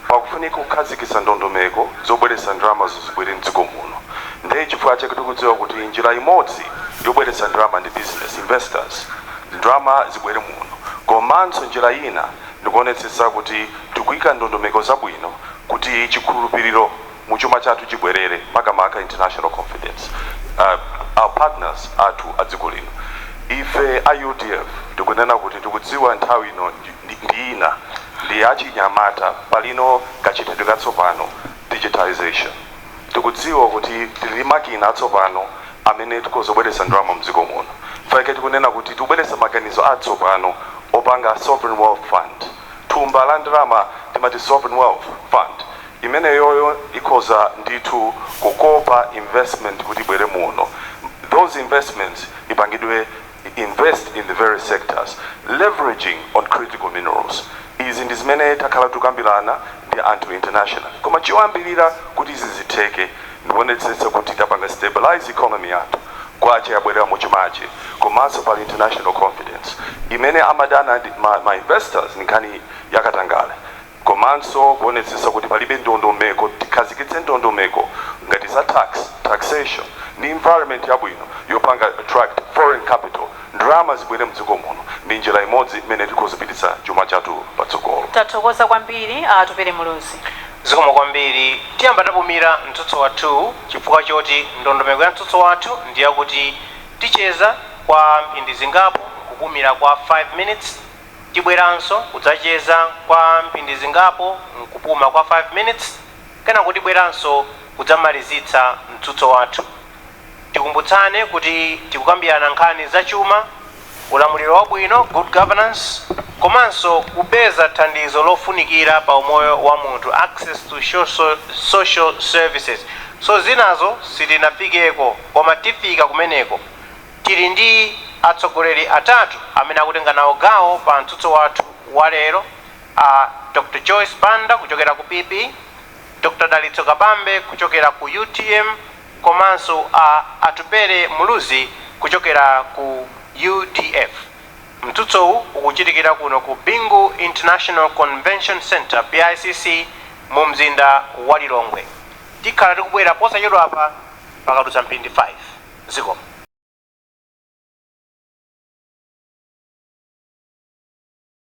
pakufunika kukhazikitsa ndondomeko zobweretsa ndalama zizibwere mdziko muno. Ndiye chifukwa chake tikudziwa kuti njira imodzi yobweretsa ndalama ndi business investors ndrama zibwere muno komanso njira ina ndikuonetsetsa kuti tikuyika ndondomeko zabwino kuti chikhulupiriro muchuma chathu chibwerere makamaka international confidence. Our partners athu adziko lino ife a UDF tikunena kuti tikudziwa nthawi ino ndi ina ndi achinyamata palino kachitidwe katsopano digitalization. Tikudziwa kuti tili makina atsopano amene tikozobweretsa ndalama mdziko muno. Fake tikunena kuti tibweretse maganizo atsopano opanga sovereign wealth fund. Thumba la ndalama timati sovereign wealth fund. Imene yoyo ikoza ndithu kukopa investment kuti bwere muno. Those investments ipangidwe invest in the various sectors, leveraging on critical minerals. Izi ndi zimene takhala tukambirana ndi anthu international. Koma chiwambirira kuti izi zitheke ndikuonetsetsa kuti tapanga stabilize economy yathu kwache yabwerera muchimache komanso pali international confidence imene amadana ma investors nkhani yakatangale komanso kuonetsetsa kuti palibe ndondomeko tikhazikitse ndondomeko ngati za taxation ni environment yabwino yopanga attract foreign capital ndalama zibwere mdziko muno ndi njira imodzi imene tikozipititsa chuma chathu patsogolo. Tathokoza kwambiri Atupele Muluzi. Zikomo kwambiri tiyamba tapumira mtsutso wathu chifukwa choti ndondomeko ya mtsutso wathu ndi yakuti ticheza kwa mphindi zingapo kupumira kwa 5 minutes tibweranso kudzacheza kwa mphindi zingapo kupuma kwa 5 minutes kana kuti bweranso kudzamalizitsa mtsutso wathu. Tikumbutsane kuti tikukambirana nkhani za chuma, ulamuliro wabwino, good governance, komanso kupeza thandizo lofunikira pa umoyo wa munthu, access to social services. So zinazo sitinafikeko koma tifika kumeneko tili ndi atsogoleri atatu amene akutenga nawo gawo pa mtsutso wathu wa lero, Dr. Joyce Banda kuchokera ku PP, Dr. Dalitso Kabambe kuchokera ku UTM, komanso Atupele Muluzi kuchokera ku UDF. Mtsutso ukuchitikira kuno ku Bingu International Convention Center BICC mu mzinda wa Lilongwe. Tikhala tikubwera posachedwa apa pakadutsa mphindi 5 zikomo.